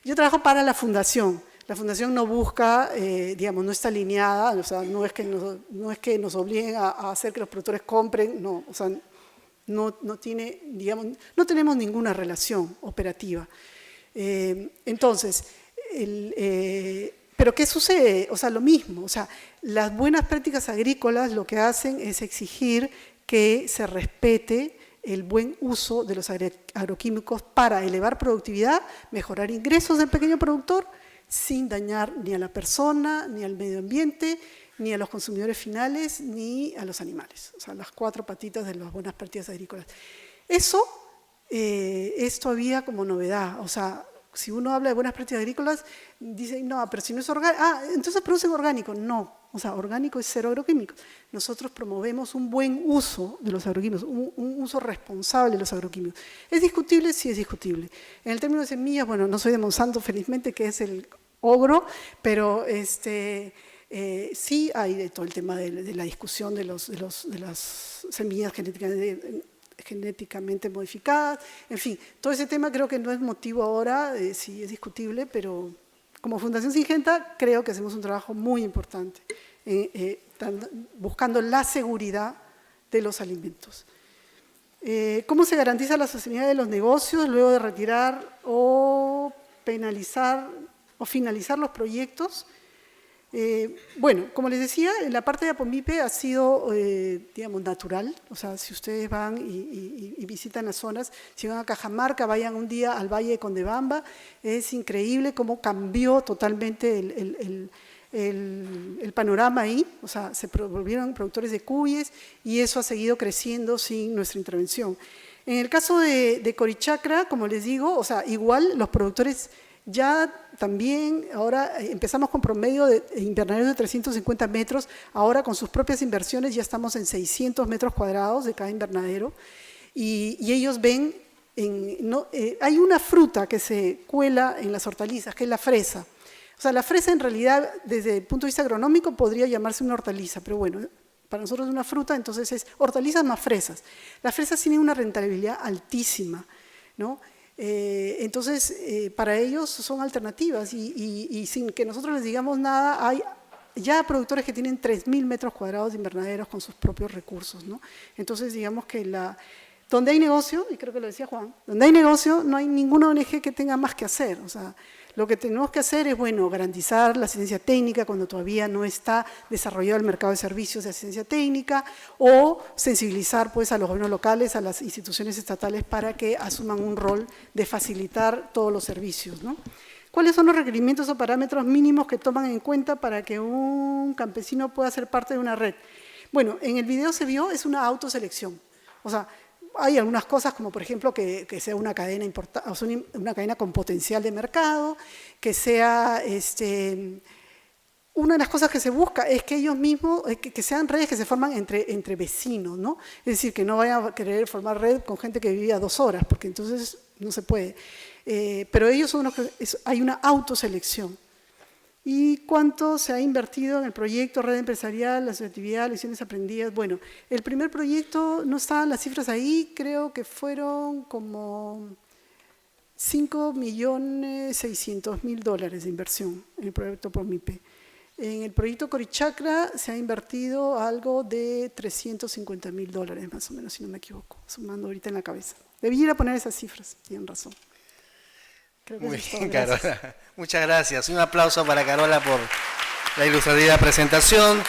Yo trabajo para la fundación. La fundación no busca, digamos, no está alineada, o sea, no es que nos obliguen a hacer que los productores compren, no, o sea, no tiene, digamos, no tenemos ninguna relación operativa. Entonces, ¿pero qué sucede? O sea, lo mismo. O sea, las buenas prácticas agrícolas lo que hacen es exigir que se respete el buen uso de los agroquímicos para elevar productividad, mejorar ingresos del pequeño productor, sin dañar ni a la persona, ni al medio ambiente, ni a los consumidores finales, ni a los animales. O sea, las 4 patitas de las buenas prácticas agrícolas. Eso es todavía como novedad. O sea, si uno habla de buenas prácticas agrícolas, dicen, no, pero si no es orgánico, entonces producen orgánico. No, o sea, orgánico es cero agroquímicos. Nosotros promovemos un buen uso de los agroquímicos, un uso responsable de los agroquímicos. ¿Es discutible? Sí, es discutible. En el término de semillas, bueno, no soy de Monsanto, felizmente, que es el ogro, pero sí hay de todo el tema de la discusión de las semillas genéticamente modificadas, en fin, todo ese tema creo que no es motivo ahora, sí es discutible, pero como Fundación Syngenta creo que hacemos un trabajo muy importante buscando la seguridad de los alimentos. ¿Cómo se garantiza la sostenibilidad de los negocios luego de retirar o penalizar o finalizar los proyectos. Bueno, como les decía, la parte de Apomipe ha sido, digamos, natural. O sea, si ustedes van y visitan las zonas, si van a Cajamarca, vayan un día al Valle de Condebamba, es increíble cómo cambió totalmente el panorama ahí. O sea, se volvieron productores de cuyes y eso ha seguido creciendo sin nuestra intervención. En el caso de Corichacra, como les digo, o sea, igual los productores ya también, ahora empezamos con promedio de invernaderos de 350 metros, ahora con sus propias inversiones ya estamos en 600 metros cuadrados de cada invernadero, y ellos ven, hay una fruta que se cuela en las hortalizas, que es la fresa. O sea, la fresa en realidad, desde el punto de vista agronómico, podría llamarse una hortaliza, pero bueno, para nosotros es una fruta, entonces es hortalizas más fresas. Las fresas tienen una rentabilidad altísima, ¿no? Entonces, para ellos son alternativas y sin que nosotros les digamos nada, hay ya productores que tienen 3.000 metros cuadrados de invernaderos con sus propios recursos, ¿no? Entonces, digamos que donde hay negocio, y creo que lo decía Juan, donde hay negocio no hay ninguna ONG que tenga más que hacer. O sea, lo que tenemos que hacer es, bueno, garantizar la asistencia técnica cuando todavía no está desarrollado el mercado de servicios de asistencia técnica, o sensibilizar pues a los gobiernos locales, a las instituciones estatales para que asuman un rol de facilitar todos los servicios, ¿no? ¿Cuáles son los requerimientos o parámetros mínimos que toman en cuenta para que un campesino pueda ser parte de una red? Bueno, en el video se vio, es una autoselección. O sea, hay algunas cosas como, por ejemplo, que sea una cadena o sea, una cadena con potencial de mercado, que sea, una de las cosas que se busca es que ellos mismos, que sean redes que se forman entre vecinos, ¿no? Es decir, que no vayan a querer formar red con gente que vivía 2 horas, porque entonces no se puede. Pero ellos son los que, hay una autoselección. ¿Y cuánto se ha invertido en el proyecto Red Empresarial, la asociatividad, lecciones aprendidas? Bueno, el primer proyecto, no estaban las cifras ahí, creo que fueron como $5.600.000 de inversión en el proyecto Apomipe. En el proyecto Corichacra se ha invertido algo de $350.000 más o menos, si no me equivoco, sumando ahorita en la cabeza. Debí ir a poner esas cifras, tienen razón. Muy bien, Carola. Muchas gracias. Un aplauso para Carola por la ilustrativa presentación.